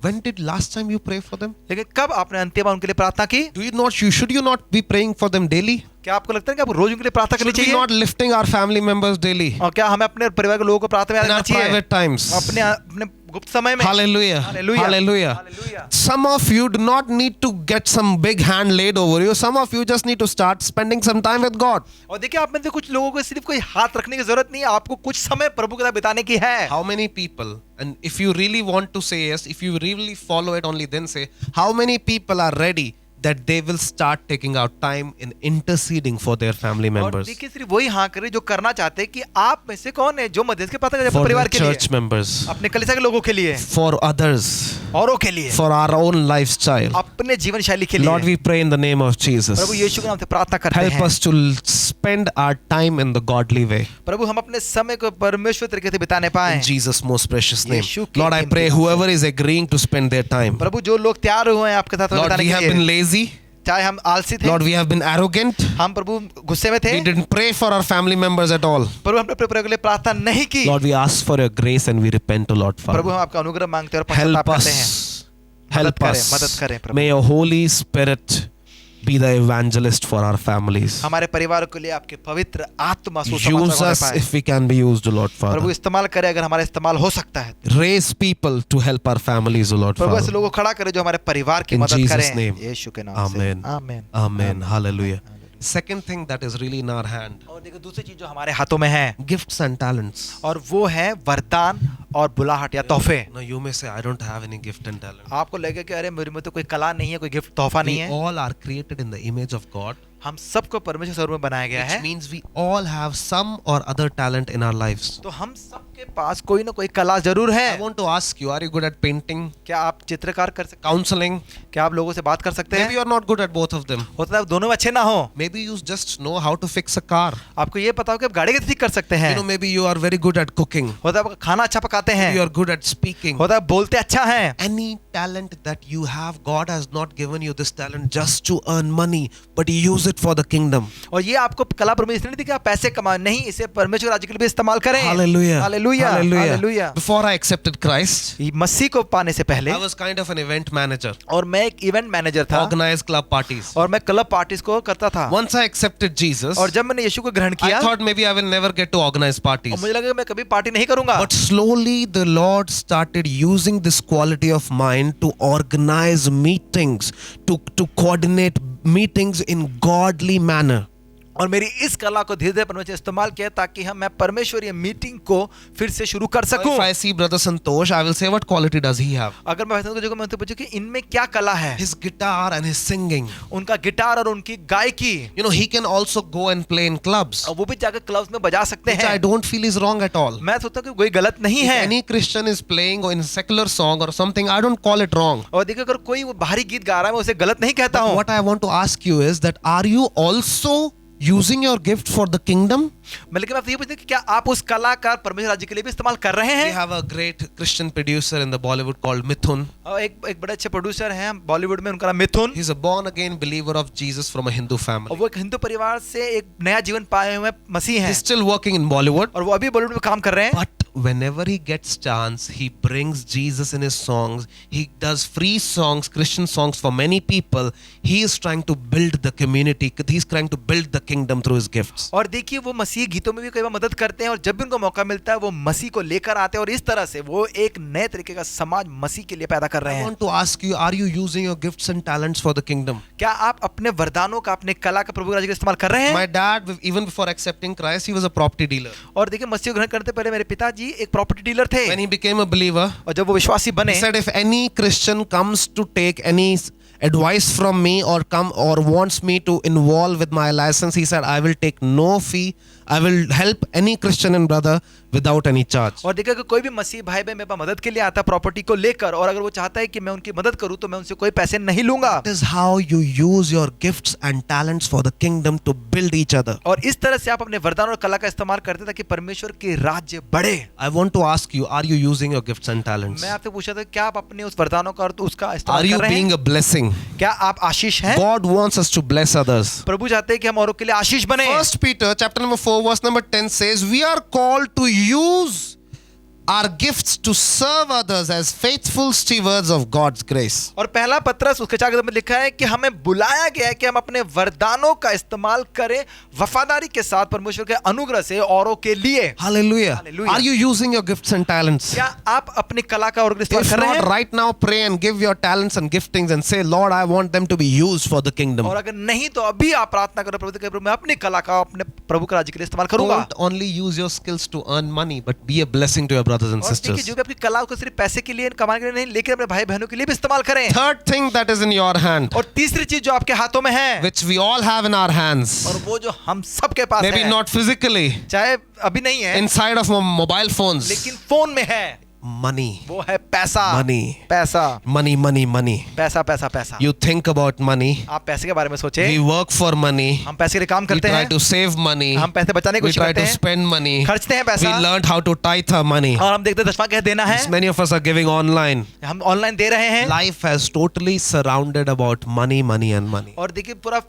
When did last time you pray for them? लेकिन कब आपने अंतिम बार उनके लिए प्रार्थना की? Should you not be praying for them daily? क्या आपको लगता है कि आप रोज उनके लिए प्रार्थना करनी Should we चाहिए? not lifting our family members daily और क्या हमें अपने परिवार के लोगों को प्रार्थना में in याद our रखना चाहिए? private times? अपने अपने गुप्त समय में। Hallelujah. Hallelujah. Hallelujah. Hallelujah. Some of you do not need to get some big hand laid over you. Some of you just need to start spending some time with God. और देखिए आप में से कुछ लोगों को सिर्फ कोई हाथ रखने की जरूरत नहीं है, आपको कुछ समय प्रभु के साथ बिताने की है। How many people, and if you really want to say yes, if you really follow it, only then say, how many people are ready that they will start taking out time in interceding for their family और members, देखिए सिर्फ वही हाँ करे जो करना चाहते हैं कि आप में से कौन है जो मध्यस्थ के प्रार्थना करे अपने for their परिवार के लिए, church members, अपने कलीसिया के लोगों के लिए, for others, औरों के लिए, for our own lifestyle. अपने जीवन शैली के लिए। Lord, we pray in the name of Jesus. प्रभु यीशु के नाम से प्रार्थना करते Help हैं। us to spend our time in the godly way. प्रभु हम अपने समय को परमेश्वर तरीके से बिताने पाएं। In Jesus' most precious name. यीशु के Lord, I कीमती pray नाम से। whoever is agreeing to spend their time. प्रभु जो लोग तैयार हुए हैं आपके साथ Lord, बिताने we के have लिए, been lazy. चाहे हम आलसी थे, Lord, we have been arrogant. हम प्रभु गुस्से में थे, We didn't pray for our family members at all. प्रभु हमने अपने परिवार के लिए प्रार्थना नहीं की। Lord, we ask for your grace and we repent, O Lord Prabhu Father. हम आपका अनुग्रह मांगते हैं और Help पश्चाताप करते हैं। us. Help मदद करें us. Prabhu. May your Holy Spirit be the evangelist for our families. हमारे परिवार के लिए आपके पवित्र आत्मा Use सुसमाचार us पाए। if we can be used, O Lord Prabhu Father. इस्तेमाल करे अगर हमारा इस्तेमाल हो सकता है। Raise people to help our families, O Lord प्रभु ऐसे Father. लोगों को खड़ा करे जो हमारे परिवार की In मदद Jesus' करें। name. यीशु के नाम से। Amen. आमीन। Amen. Hallelujah. Second thing that is really in our hand, और देखो दूसरी चीज जो हमारे हाथों में है gifts and talents. और वो है वरदान और बुलाहट या तोहफे। Now you may say, I don't have any gift and talent. आपको लगे कि अरे मेरे में तो कोई कला नहीं है, कोई गिफ्ट तोहफा नहीं We है। all are created in the image of God, हम सबको परमेश्वर स्वरूप में बनाया गया which है, means we all have some or other talent in our lives. तो हम सबके पास कोई ना कोई कला जरूर है। I want to ask you, are you good at painting, क्या आप चित्रकार कर सकते counseling? हैं? क्या आप लोगों से बात कर सकते Maybe हैं? you are not good at both of them. होता है दोनों में अच्छे ना हो। Maybe you just know how to fix a car. आपको ये पता हो कि आप गाड़ी कैसे ठीक कर सकते हैं। Maybe you are very good at cooking. होता है आप खाना अच्छा पकाते हैं। Maybe you are good at speaking. होता है बोलते अच्छा हैं। Any talent that you have, God has not given you this talent just to earn money, but use it for the kingdom. और ये आपको कला परमेश्वर इसलिए नहीं दी कि आप पैसे कमाएं, नहीं, इसे परमेश्वर राज्य के लिए भी इस्तेमाल करें। Hallelujah. Hallelujah, hallelujah. Before I accepted Christ, मसीह को पाने से पहले I was kind of an event manager. और मैं एक इवेंट मैनेजर था Organized club parties. और मैं क्लब पार्टीज को करता था। Once I accepted Jesus, और जब मैंने यीशु को ग्रहण I किया thought maybe I will never get to organize और parties. मुझे लगा कि मैं कभी पार्टी नहीं करूंगा। But slowly the Lord started using this quality of mine to organize meetings, to coordinate meetings in godly manner. और मेरी इस कला को धीरे धीरे परमेश्वर ने इस्तेमाल किया ताकि मैं परमेश्वरीय मीटिंग को फिर से शुरू कर सकूं। If I see Brother Santosh, I will say, what quality does he have? अगर मैं भाई को मैं उनसे पूछूं कि इनमें क्या कला है, His guitar and his singing. उनका गिटार और उनकी गायकी, You know, he can also go and play in clubs, और वो भी जाकर क्लब्स में बजा सकते which I हैं। don't feel is wrong at all. मैं सोचता हूं कि कोई गलत नहीं If है। any Christian is playing in secular song or something, I don't call it wrong. और देखिए अगर कोई वो बाहरी गीत गा रहा है मैं उसे गलत नहीं कहता But हूं। what I want to ask you is that, are you also using your gift for the kingdom? लेकिन आप ये पूछते हैं कि क्या आप उस कला का परमेश्वर राज्य के लिए भी इस्तेमाल कर रहे We हैं? have a great Christian producer in the Bollywood called Mithun. और एक बड़े अच्छे प्रोड्यूसर हैं बॉलीवुड में, उनका नाम मिथुन। He's a born again believer of Jesus from a Hindu और family. वो एक हिंदू परिवार से एक नया जीवन पाए हुए मसीह हैं, He's still working in Bollywood. और वो अभी बॉलीवुड में काम कर रहे हैं। But whenever he gets chance, he brings Jesus in his songs. He does free songs, Christian songs for many people. He is trying to build the community. He's trying to build the kingdom through his gifts. और देखिए वो मसीह गीतों में भी कई बार मदद करते हैं, और जब भी उनको मौका मिलता है वो मसीह को लेकर आते हैं, और इस तरह से वो एक नए तरीके का समाज मसीह के लिए पैदा कर रहे I हैं। want to ask you, are you using your gifts and talents for the kingdom? क्या आप अपने वरदानों का, अपने कला का प्रभु के राज्य के लिए इस्तेमाल कर रहे हैं? My dad, even before accepting Christ, he was a property dealer. और देखिए मसीह को ग्रहण करने से पहले मेरे पिताजी एक प्रॉपर्टी डीलर थे, When he became a believer, और जब वो विश्वासी he बने, said, if any Christian comes to take any advice from me or come or wants me to involve with my license, he said, I will take no fee. I will help any Christian and brother without any charge. और देखिए कि कोई भी मसीह भाई बहन मेरे पास मदद के लिए आता है प्रॉपर्टी को लेकर, और अगर वो चाहता है कि मैं उनकी मदद करूं तो मैं उनसे कोई पैसे नहीं लूंगा। That is how you use your gifts and talents for the kingdom to build each other. और इस तरह से आप अपने वरदान और कला का इस्तेमाल करते हैं ताकि परमेश्वर के राज्य बढ़े। I want to ask you, are you using your gifts and talents? मैं आपसे पूछा था क्या आप अपने उस वरदानों का और उसका Are इस्तेमाल you कर रहे being हैं? a blessing? क्या आप आशीष हैं? God wants us to bless others. प्रभु चाहते हैं कि हम औरों के लिए आशीष बने। First Peter chapter number 4 verse number 10 says, we are called to use our gifts to serve others as faithful stewards of God's grace. और पहला पत्रस उसके 4 में लिखा है कि हमें बुलाया गया है कि हम अपने वरदानों का इस्तेमाल करें वफादारी के साथ परमेश्वर के अनुग्रह से औरों के लिए। Hallelujah. Hallelujah. Are you using your gifts and talents? क्या आप अपनी कला का और इस्तेमाल If कर रहे not, हैं? right now pray and give your talents and giftings and say, Lord, I want them to be used for the kingdom. और अगर नहीं तो अभी आप प्रार्थना करो प्रभु के प्रभु मैं अपनी कला का अपने प्रभु के राज्य के लिए इस्तेमाल करूंगा। Don't only use your skills to earn money, but be a blessing to your brothers and और देखिए sisters. जो भी आपकी कला को सिर्फ पैसे के लिए कमाने के लिए नहीं, लेकिन अपने भाई बहनों के लिए भी इस्तेमाल करें। Third thing that is in your hand, और तीसरी चीज जो आपके हाथों में है, which we all have in our hands, और वो जो हम सबके पास maybe है, not physically, चाहे अभी नहीं है inside of mobile phones, लेकिन फोन में है, money, वो है पैसा। money, पैसा money, money, money. पैसा पैसा पैसा। You think about money. आप पैसे के बारे में सोचे। We work for money. हम पैसे के लिए काम We करते try हैं, to save money. हम पैसे बचाने की We कोशिश try करते to हैं, spend money. खर्चते हैं We पैसा, learned how to tithe our money. और हम देखते हैं दशमां कैसे देना है। Many of us are giving online. हम ऑनलाइन दे रहे हैं, Life has totally surrounded about money, money and money. और देखिए पूरा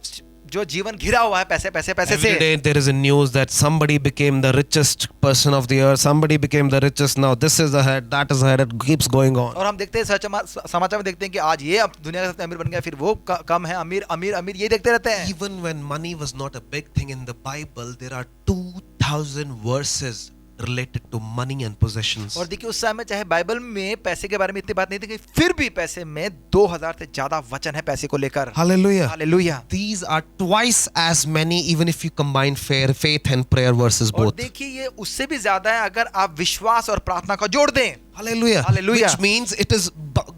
जो जीवन घिरा हुआ है पैसे पैसे पैसे Every से। day there is a news that somebody became the richest person of the earth. Somebody became the richest. Now this is ahead, that is ahead. It keeps going on. और हम देखते हैं समाचार में देखते हैं कि आज ये अब दुनिया का सबसे अमीर बन गया, फिर वो कम है, अमीर अमीर अमीर, ये देखते रहते हैं। Even when money was not a big thing in the Bible, there are 2000 verses related to money and possessions. और देखिए उस समय चाहे बाइबल में पैसे के बारे में इतनी बात नहीं थी, कि फिर भी पैसे में 2000 से ज्यादा वचन है पैसे को लेकर। Hallelujah. Hallelujah. These are twice as many even if you combine faith and prayer verses और both. देखिए ये उससे भी ज्यादा है अगर आप विश्वास और प्रार्थना का जोड़ दें। Hallelujah. Hallelujah. Which means it is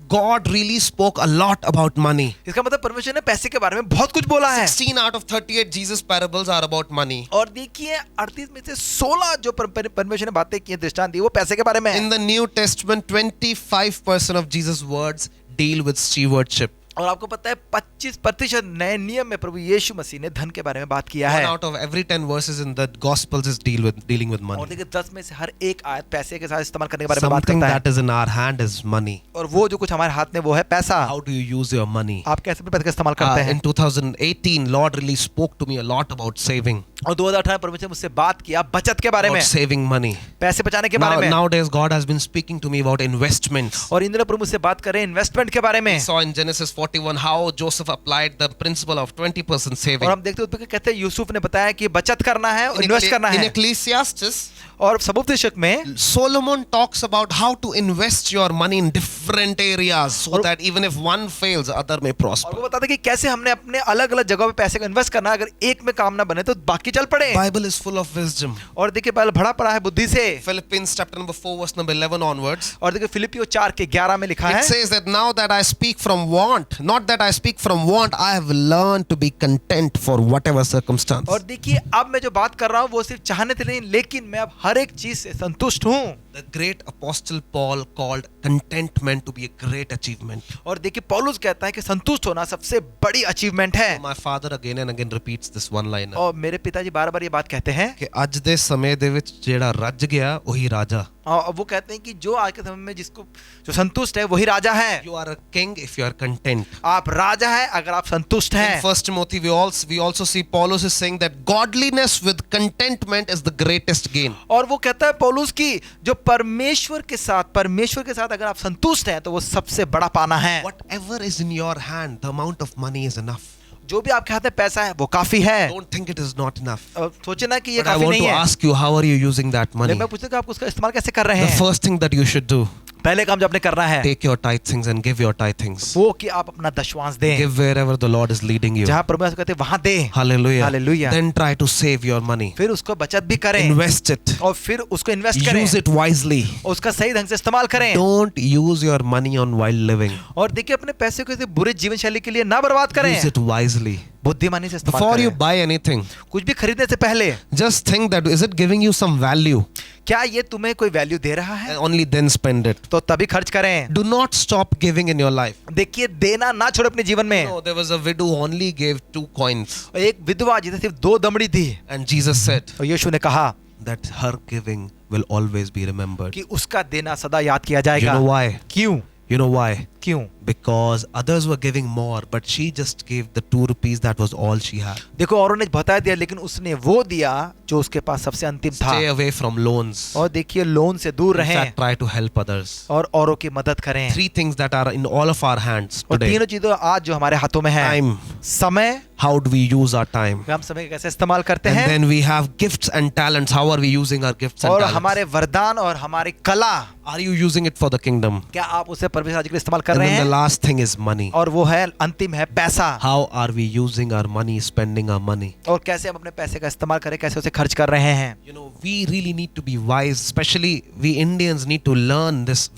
God really spoke a lot about money. इसका मतलब परमेश्वर ने पैसे के बारे में बहुत कुछ बोला है। 16 out of 38 Jesus parables are about money. और देखिए 38 में से 16 जो परमेश्वर ने बातें की, दृष्टांत दी, वो पैसे के बारे में है। In the New Testament, 25% of Jesus' words deal with stewardship. और आपको पता है 25% नए नियम में प्रभु यीशु मसीह ने धन के बारे में बात किया One है। out of every 10 verses in the Gospels is dealing with और money. देखिए 10 में से हर एक आयत पैसे के साथ इस्तेमाल करने के बारे में बात Something करता है। that is in our hand is money. और वो जो कुछ हमारे हाथ में वो है पैसा। How do you use your money? आप कैसे अपने पैसे का इस्तेमाल करते हैं? In 2018, Lord really spoke to me a lot about saving, और 2018 परमेश्वर ने मुझसे बात किया बचत के बारे में, about saving money. पैसे बचाने के बारे में। Nowadays, God has been speaking to me about investments. और इन दिनों प्रभु मुझसे बात कर रहे हैं इन्वेस्टमेंट के बारे में। We saw in Genesis 41 how Joseph applied the principle of 20% saving. और हम देखते हैं कहते हैं यूसुफ ने बताया कि बचत करना है और इन्वेस्ट करना In है। Ecclesiastes, और सबोपदेशक में Solomon talks about how to invest your money in different areas so that even if one fails, other may और prosper. वो बताते कि कैसे हमने अपने अलग अलग जगहों पे पैसे को इन्वेस्ट करना है, अगर एक में काम ना बने तो बाकी चल पड़े। Bible is full of wisdom. और देखिए बाइबल भरा पड़ा है बुद्धि से। Philippians chapter number 4 verse number 11 onwards. और देखिए फिलिपियो 4:11 में लिखा It है, says that now that I speak from want, not that I speak from want, I have learned to be content for whatever circumstance. और देखिए अब मैं जो बात कर रहा हूँ वो सिर्फ चाहने से नहीं, लेकिन मैं अब हर एक चीज से संतुष्ट हूँ। The great apostle Paul called contentment to be a great achievement. और देखिए पौलुस कहता है कि संतुष्ट होना सबसे बड़ी अचीवमेंट है। My father again and again repeats this one liner. और मेरे पिताजी बार बार ये बात कहते हैं कि ਅੱਜ ਦੇ ਸਮੇਂ ਦੇ ਵਿੱਚ ਜਿਹੜਾ ਰੱਜ ਗਿਆ ਉਹੀ ਰਾਜਾ. और वो कहते हैं कि जो आज के समय में जिसको जो संतुष्ट है वही राजा है। You are a king if you are content. आप राजा है अगर आप संतुष्ट In हैं। 1 Timothy we also see Paulus is saying that godliness with contentment is the greatest gain. और वो कहता है पौलुस की जो परमेश्वर के साथ अगर आप संतुष्ट हैं तो वो सबसे बड़ा पाना है। Whatever is in your hand, the amount of money is enough. जो भी आपके हाथ में पैसा है वो काफी है। Don't think it is not enough. सोचे ना कि ये But I काफी want नहीं to है। ask you, how are you using that money? लेकिन मैं पूछता हूं कि आप उसका इस्तेमाल कैसे कर रहे The हैं। first thing that you should do, पहले काम जो आपने करना है take your tithings and give your tithings. वो कि आप अपना दशवांश दें। Give wherever the Lord is leading you. जहाँ प्रभु कहते हैं वहां दें। Hallelujah. Hallelujah. Then try to save your money. फिर उसको बचत भी करें। Invest it. और फिर उसको इन्वेस्ट करें। Use it wisely. और उसका सही ढंग से इस्तेमाल करें। Don't use your money on while living. और देखिए अपने पैसे को ऐसे बुरे जीवन शैली के लिए ना बर्बाद करें। Use it wisely. बुद्धिमानी से इस्तेमाल Before you करें। buy anything, कुछ भी खरीदने से पहले just think that is it giving you some value? क्या ये तुम्हें कोई वैल्यू दे रहा है, And only then spend it. तो तभी खर्च करें। Do not stop giving in your life. देखिए देना ना छोड़े अपने जीवन में। No, there was a widow who only gave 2 coins. और एक विधवा जिसे सिर्फ 2 दमड़ी दी And Jesus said और यीशु ने कहा that her giving will always be remembered. कि उसका देना सदा याद किया You जाएगा। know why? क्यों? You know why? क्यों? Because others were giving more, but she just gave the 2 rupees. That was all she had. देखो औरों ने बता दिया लेकिन उसने वो दिया जो उसके पास सबसे अंतिम था। Stay away from loans. और देखिए लोन से दूर In रहें fact, try to help others. और औरों की मदद करें। 3 things that are in all of our hands और today. तीनों चीजें आज जो हमारे हाथों में है। Time. समय, How do we use our time? हम समय का कैसे इस्तेमाल करते And हैं। then we have gifts and talents. How are we using our gifts and और talents? हमारे वरदान और हमारी कला, Are you using it for the kingdom? क्या आप उसे परमेश्वर राज्य के लिए इस्तेमाल कर And रहे then the हैं। last thing is money. और वो है अंतिम है पैसा। How are we using our money, spending our money? और कैसे हम अपने पैसे का इस्तेमाल करें, कैसे उसे खर्च कर रहे हैं। You know, we really need to be wise, especially we Indians need to learn this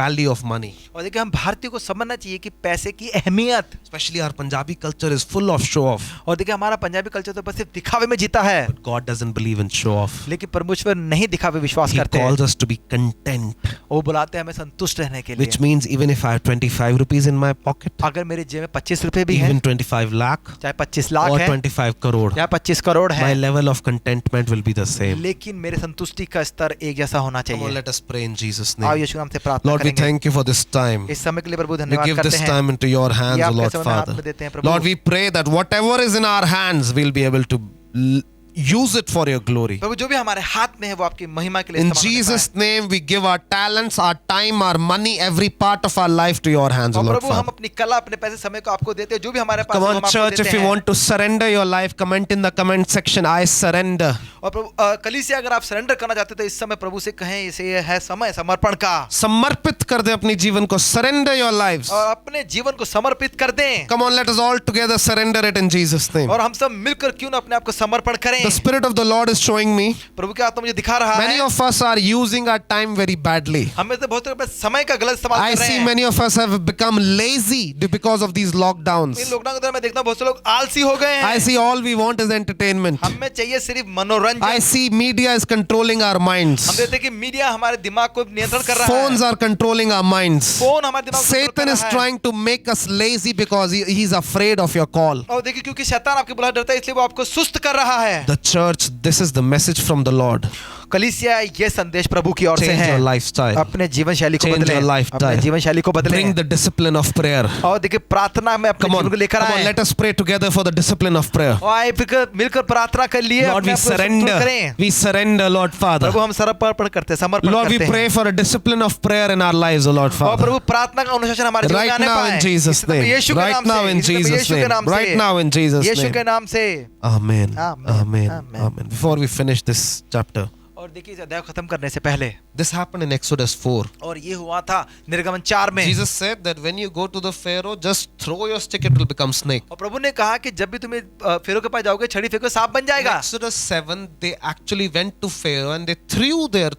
value of money. और देखिए हम भारतीयों को समझना चाहिए कि पैसे की अहमियत। Especially our Punjabi culture is full of show off. और देखिए हमारा पंजाबी कल्चर तो बस सिर्फ दिखावे में जीता है, But God doesn't believe in show off. लेकिन परमेश्वर नहीं दिखावे विश्वास He करते हैं। calls us to be content. वो बुलाते हैं हमें संतुष्ट रहने के लिए। Which means even if I have 25 rupees in my pocket, अगर मेरे जेब में 25 रुपए भी हैं, even 25 lakh चाहे 25 लाख or है 25 crore, या 25 करोड़ my है, level of contentment will be the same. लेकिन मेरे संतुष्टि का स्तर एक जैसा होना Come on, चाहिए। let us pray in Jesus' आओ name. यीशु नाम से प्रार्थना Lord, we करेंगे। thank you for this time. इस समय के लिए प्रभु We धन्यवाद give करते this हैं। time into your hands, ये O आपके Lord समय में हाथ Father. में देते हैं प्रभु। Lord, we pray that whatever is in our hands, we'll be able to use it for your glory. प्रभु जो भी हमारे हाथ में है वो आपकी महिमा के लिए In इस्तेमाल करना है। Jesus' name, we give our talents, our time, our money, every part of our life to your hands, O और Lord प्रभु हम Father. अपनी कला, अपने पैसे, समय को आपको देते हैं। जो भी हमारे पास Come है, on, हम आपको church, देते if you हैं। want to surrender your life, comment in the comment section, I surrender. और प्रभु कलीसिया अगर आप सरेंडर करना चाहते हैं तो इस समय प्रभु से कहें, इसे ये है समय समर्पण का। समर्पित कर दे अपने जीवन को. Surrender your lives. और अपने जीवन को समर्पित कर दें। Come on, let us all together surrender it in Jesus' name. और हम सब मिलकर क्यों ना अपने आप को समर्पण करें। The Spirit of the Lord is showing me प्रभु की आत्मा मुझे दिखा रहा many है। of us are using our time very badly. हमें से बहुत लोग अपने समय का गलत इस्तेमाल I कर रहे see हैं। many of us have become lazy because of these lockdowns. In lockdown के दौरान मैं देखता हूँ बहुत से लोग आलसी हो गए हैं। I see all we want is entertainment. हमें चाहिए सिर्फ मनोरंजन। I see media is controlling our minds. हम देखते हैं कि मीडिया हमारे दिमाग को नियंत्रण कर रहा Phones है। are controlling our minds. Phone हमारे दिमाग को कंट्रोल Satan कर is रहा है। trying to make us lazy because he's afraid of your call. और देखिए क्योंकि शैतान आपके बुला डरता है इसलिए वो आपको सुस्त कर रहा है। The church, this is the message from the Lord. कलीसिया ये संदेश प्रभु की ओर से Change है। your lifestyle. अपने जीवन शैली को Change बदलें। your lifestyle. अपने जीवन शैली को बदलें। Bring the discipline of prayer. और देखिए प्रार्थना में अपने Come on, जीवन को लेकर come on, आए। let us pray together for the discipline of prayer. और आए मिलकर प्रार्थना कर लिए। Lord, अपने we आप को संतुष्ट surrender. करें। We surrender, Lord Father. प्रभु हम समर्पण करते हैं, समर्पण Lord, we करते pray हैं। for a discipline of prayer in our lives, O Lord और Father. प्रभु प्रार्थना का अनुशासन हमारे जीवन में Right आने now पाए। in Jesus' इस समय name. यीशु के Right नाम now से, in इस समय Jesus' यीशु के name. नाम से, Right now in Jesus' Yeshu name. के नाम से। Amen. Amen. Amen. Amen. Amen. Before we finish this chapter, और और देखिए इस अध्याय को खत्म करने से पहले This happened in Exodus 4. और ये हुआ था निर्गमन 4 में। Jesus said that when you go to the Pharaoh, just throw your stick, it will become snake. और प्रभु ने कहा कि जब भी तुम्हें फेरो के पास जाओगे छड़ी फेंको सांप बन In जाएगा। Exodus 7, they actually went to Pharaoh and they threw their,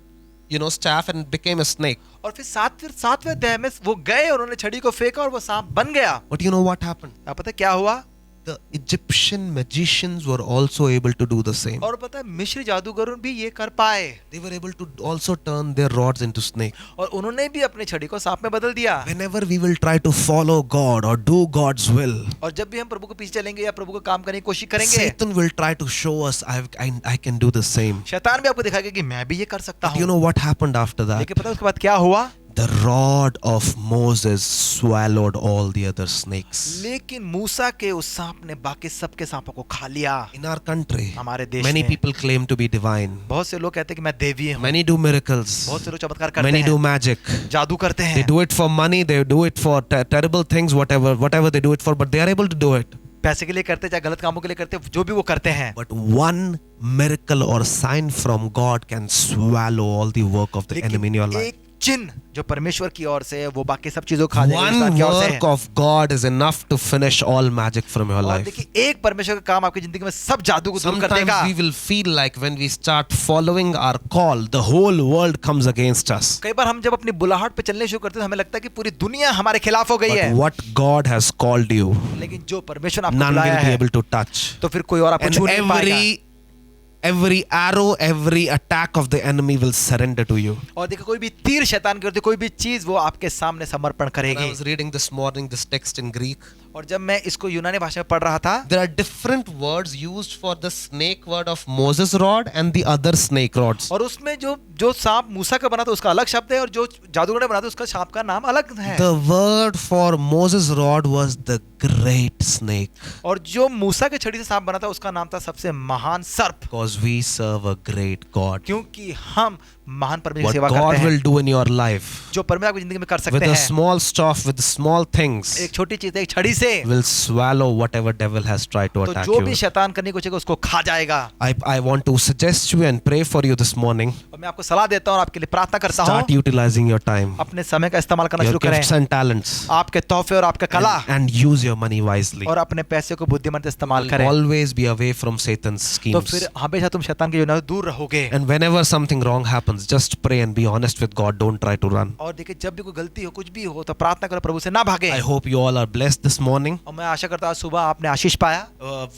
staff and it became a snake. और फिर सातवें अध्याय में वो गए और उन्होंने छड़ी को फेंका और वो सांप बन गया। But you know what happened? आप पता है क्या हुआ? The Egyptian magicians were also able to do the same. और पता है मिस्री जादूगर भी ये कर पाए। They were able to also turn their rods into snake. और उन्होंने भी अपनी छड़ी को सांप में बदल दिया। Whenever we will try to follow God or do God's will, और जब भी हम प्रभु के पीछे चलेंगे या प्रभु को काम करने की कोशिश करेंगे, Satan will try to show us I can do the same. शैतान भी आपको दिखाएगा कि मैं भी ये कर सकता But you हूँ। know what happened after that? लेकिन पता है उसके बाद क्या हुआ? The rod of Moses swallowed all the other snakes. लेकिन मूसा के उस सांप ने बाकी सबके सांपों को खा लिया। In our country, हमारे देश many में people claim to be divine. बहुत से लोग कहते हैं कि मैं देवी हूँ। Many do miracles. बहुत से लोग चमत्कार करते Many do हैं, magic. जादू करते They हैं। do it for money. They do it for terrible things. Whatever they do it for, but they are able to do it. पैसे के लिए करते, चाहे गलत कामों के लिए करते, जो भी वो करते हैं। But one miracle or sign from God can swallow all the work of the enemy in your लेकिन life. एक चिन्ह जो परमेश्वर की ओर से है वो बाकी सब चीजों को खा जाएगा। One शैतान की ओर से work है। of God is enough to finish all magic from your और life. देखिए एक परमेश्वर का काम आपकी जिंदगी में सब जादू को दूर कर देगा। Sometimes we will feel like when we start following our call, the whole world comes against us. कई बार हम जब अपनी बुलाहट पे चलने शुरू करते हैं हमें लगता है कि पूरी दुनिया हमारे खिलाफ हो गई But है। what God has called you, लेकिन जो परमेश्वर ने आपको none बुलाया will be है able to touch. तो फिर कोई और आपको And छू नहीं पाएगा। every arrow, every attack of the enemy will surrender to you. और देखो कोई भी तीर शैतान की ओर से कोई भी चीज वो आपके सामने समर्पण When I करेगी। was reading this morning this text in Greek, और जब मैं इसको यूनानी भाषा में पढ़ रहा था there are different words used for the snake word of Moses' rod and the other snake rods. और उसमें जो सांप मूसा का बना था उसका अलग शब्द है और जो जादूगर ने बना था उसका सांप का नाम अलग है। The word for Moses' rod was the great snake. और जो मूसा के छड़ी से सांप बना था उसका नाम था सबसे महान सर्प। Because we serve a great God. क्योंकि हम महान परमेश्वर What की सेवा God करते हैं। will do in your life जो परमेश्वर आपकी जिंदगी में कर with सकते a हैं। small stuff, with small things, एक छोटी चीज एक छड़ी से will swallow whatever devil has tried to तो attack जो भी you. शैतान करने की कोशिश करेगा उसको खा जाएगा। I want to suggest you and pray for you this morning. और मैं आपको सलाह देता हूँ और आपके लिए प्रार्थना करता हूँ Start utilizing your time, अपने समय का इस्तेमाल करना your शुरू करें, gifts and talents, आपके तोहफे और आपका कला, and use your money wisely. और अपने पैसे को बुद्धिमान से इस्तेमाल करें। Always be away from Satan's तो schemes. फिर हमेशा तुम शैतान की योजना से दूर रहोगे। And whenever something wrong happens, just pray and be honest with God. Don't try to run. और देखिए जब भी कोई गलती हो कुछ भी हो तो प्रार्थना करो, प्रभु से ना भागे। I hope you all are blessed this morning. और मैं आशा करता हूँ आज सुबह आपने आशीष पाया।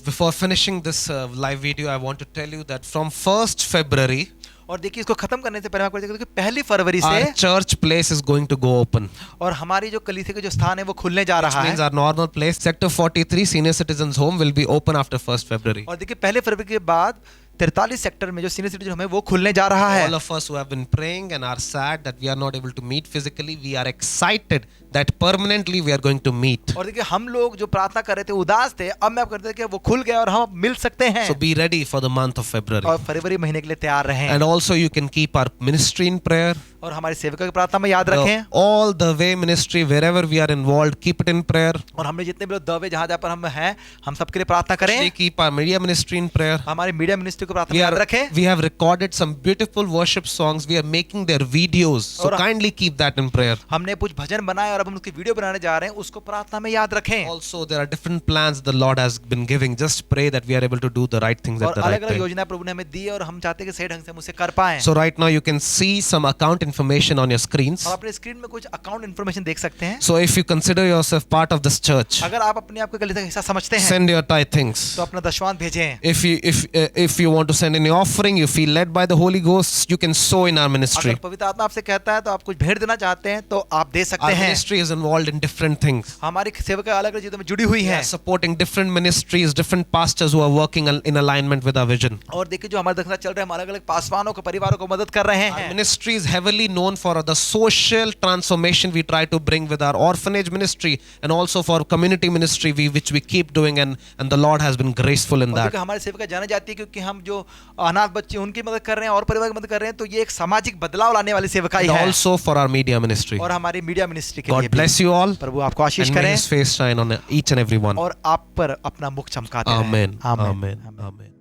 Before finishing this live video, I want to tell you that from 1st February, और देखिए इसको खत्म करने से पहले मैं आपको देखिए 1 फरवरी our से church place is going to go open. और हमारी जो कलीसिया का जो स्थान है वो खुलने जा Which रहा means है। our normal place, Sector 43 Senior Citizens Home, will be open after 1st February. और देखिए 1 फरवरी के बाद 43 सेक्टर में जो सीनियर सिटीजन होम है वो खुलने जा रहा है। All of us who have been praying and are sad that we are not able to meet physically, we are excited that permanently we are going to meet. और देखिए हम लोग जो प्रार्थना कर रहे थे उदास थे, अब मैं आप करते थे कि वो खुल गया और हम अब मिल सकते हैं। So be ready for the month of February. और फरवरी महीने के लिए तैयार रहें। And also you can keep our ministry in prayer. और हमारी सेवकों की प्रार्थना में याद रखें। All the way ministry, wherever we are involved, keep it in prayer. और हमने जितने भी लोग दवे जहाँ जहाँ पर हम हैं हम सबके लिए प्रार्थना We करें। keep our media ministry in prayer. हमारी मीडिया मिनिस्ट्री को प्रार्थना में याद रखें। We have recorded some beautiful worship songs. We are making their videos. So और kindly keep that in prayer. हमने कुछ भजन बनाए और अब हम उसकी वीडियो बनाने जा रहे हैं, उसको प्रार्थना में याद रखें। Also, there are different plans the Lord has been giving. Just pray that we are able to do the right things at और the right अलग अलग time. योजना प्रभु ने हमें दी है और हम चाहते हैं कि सही ढंग से हम उसे कर पाएं। So right now you can see some account information on your screens. और अपने स्क्रीन में कुछ अकाउंट इन्फॉर्मेशन देख सकते हैं। So if you consider yourself part of this church, अगर आप अपने आप को कलीसिया का हिस्सा समझते हैं send your tithings. तो अपना दशवांश भेजें। If you want to send any offering, you feel led by the Holy Ghost, you can sow in our ministry. अगर पवित्र आत्मा आपसे कहता है तो आप कुछ भेंट देना चाहते हैं तो आप दे सकते Our हैं। ministry is involved in different things. हमारी सेवका अलग अलग चीजों में जुड़ी हुई We है। are supporting different ministries, different pastors who are working in alignment with our vision. और देखिए जो हमारे दक्षिणा चल रहे हैं हम अलग अलग पासवानों को परिवारों को मदद कर रहे Our हैं। ministry is heavily known for the social transformation we try to bring with our orphanage ministry and also for community ministry which we keep doing and the Lord has been graceful in और that. देखिए हमारी सेवका जानी जाती है क्योंकि हम जो अनाथ बच्चे उनकी मदद कर रहे हैं और परिवार की मदद कर रहे हैं, तो ये एक सामाजिक बदलाव लाने वाली सेवकाई And है। also for our media ministry. और हमारी मीडिया मिनिस्ट्री के लिए God bless you all प्रभु आपको आशीष and may करें His face shine on each and every one. और आप पर अपना मुख चमकाते रहें। Amen. आमीन। Amen. Amen.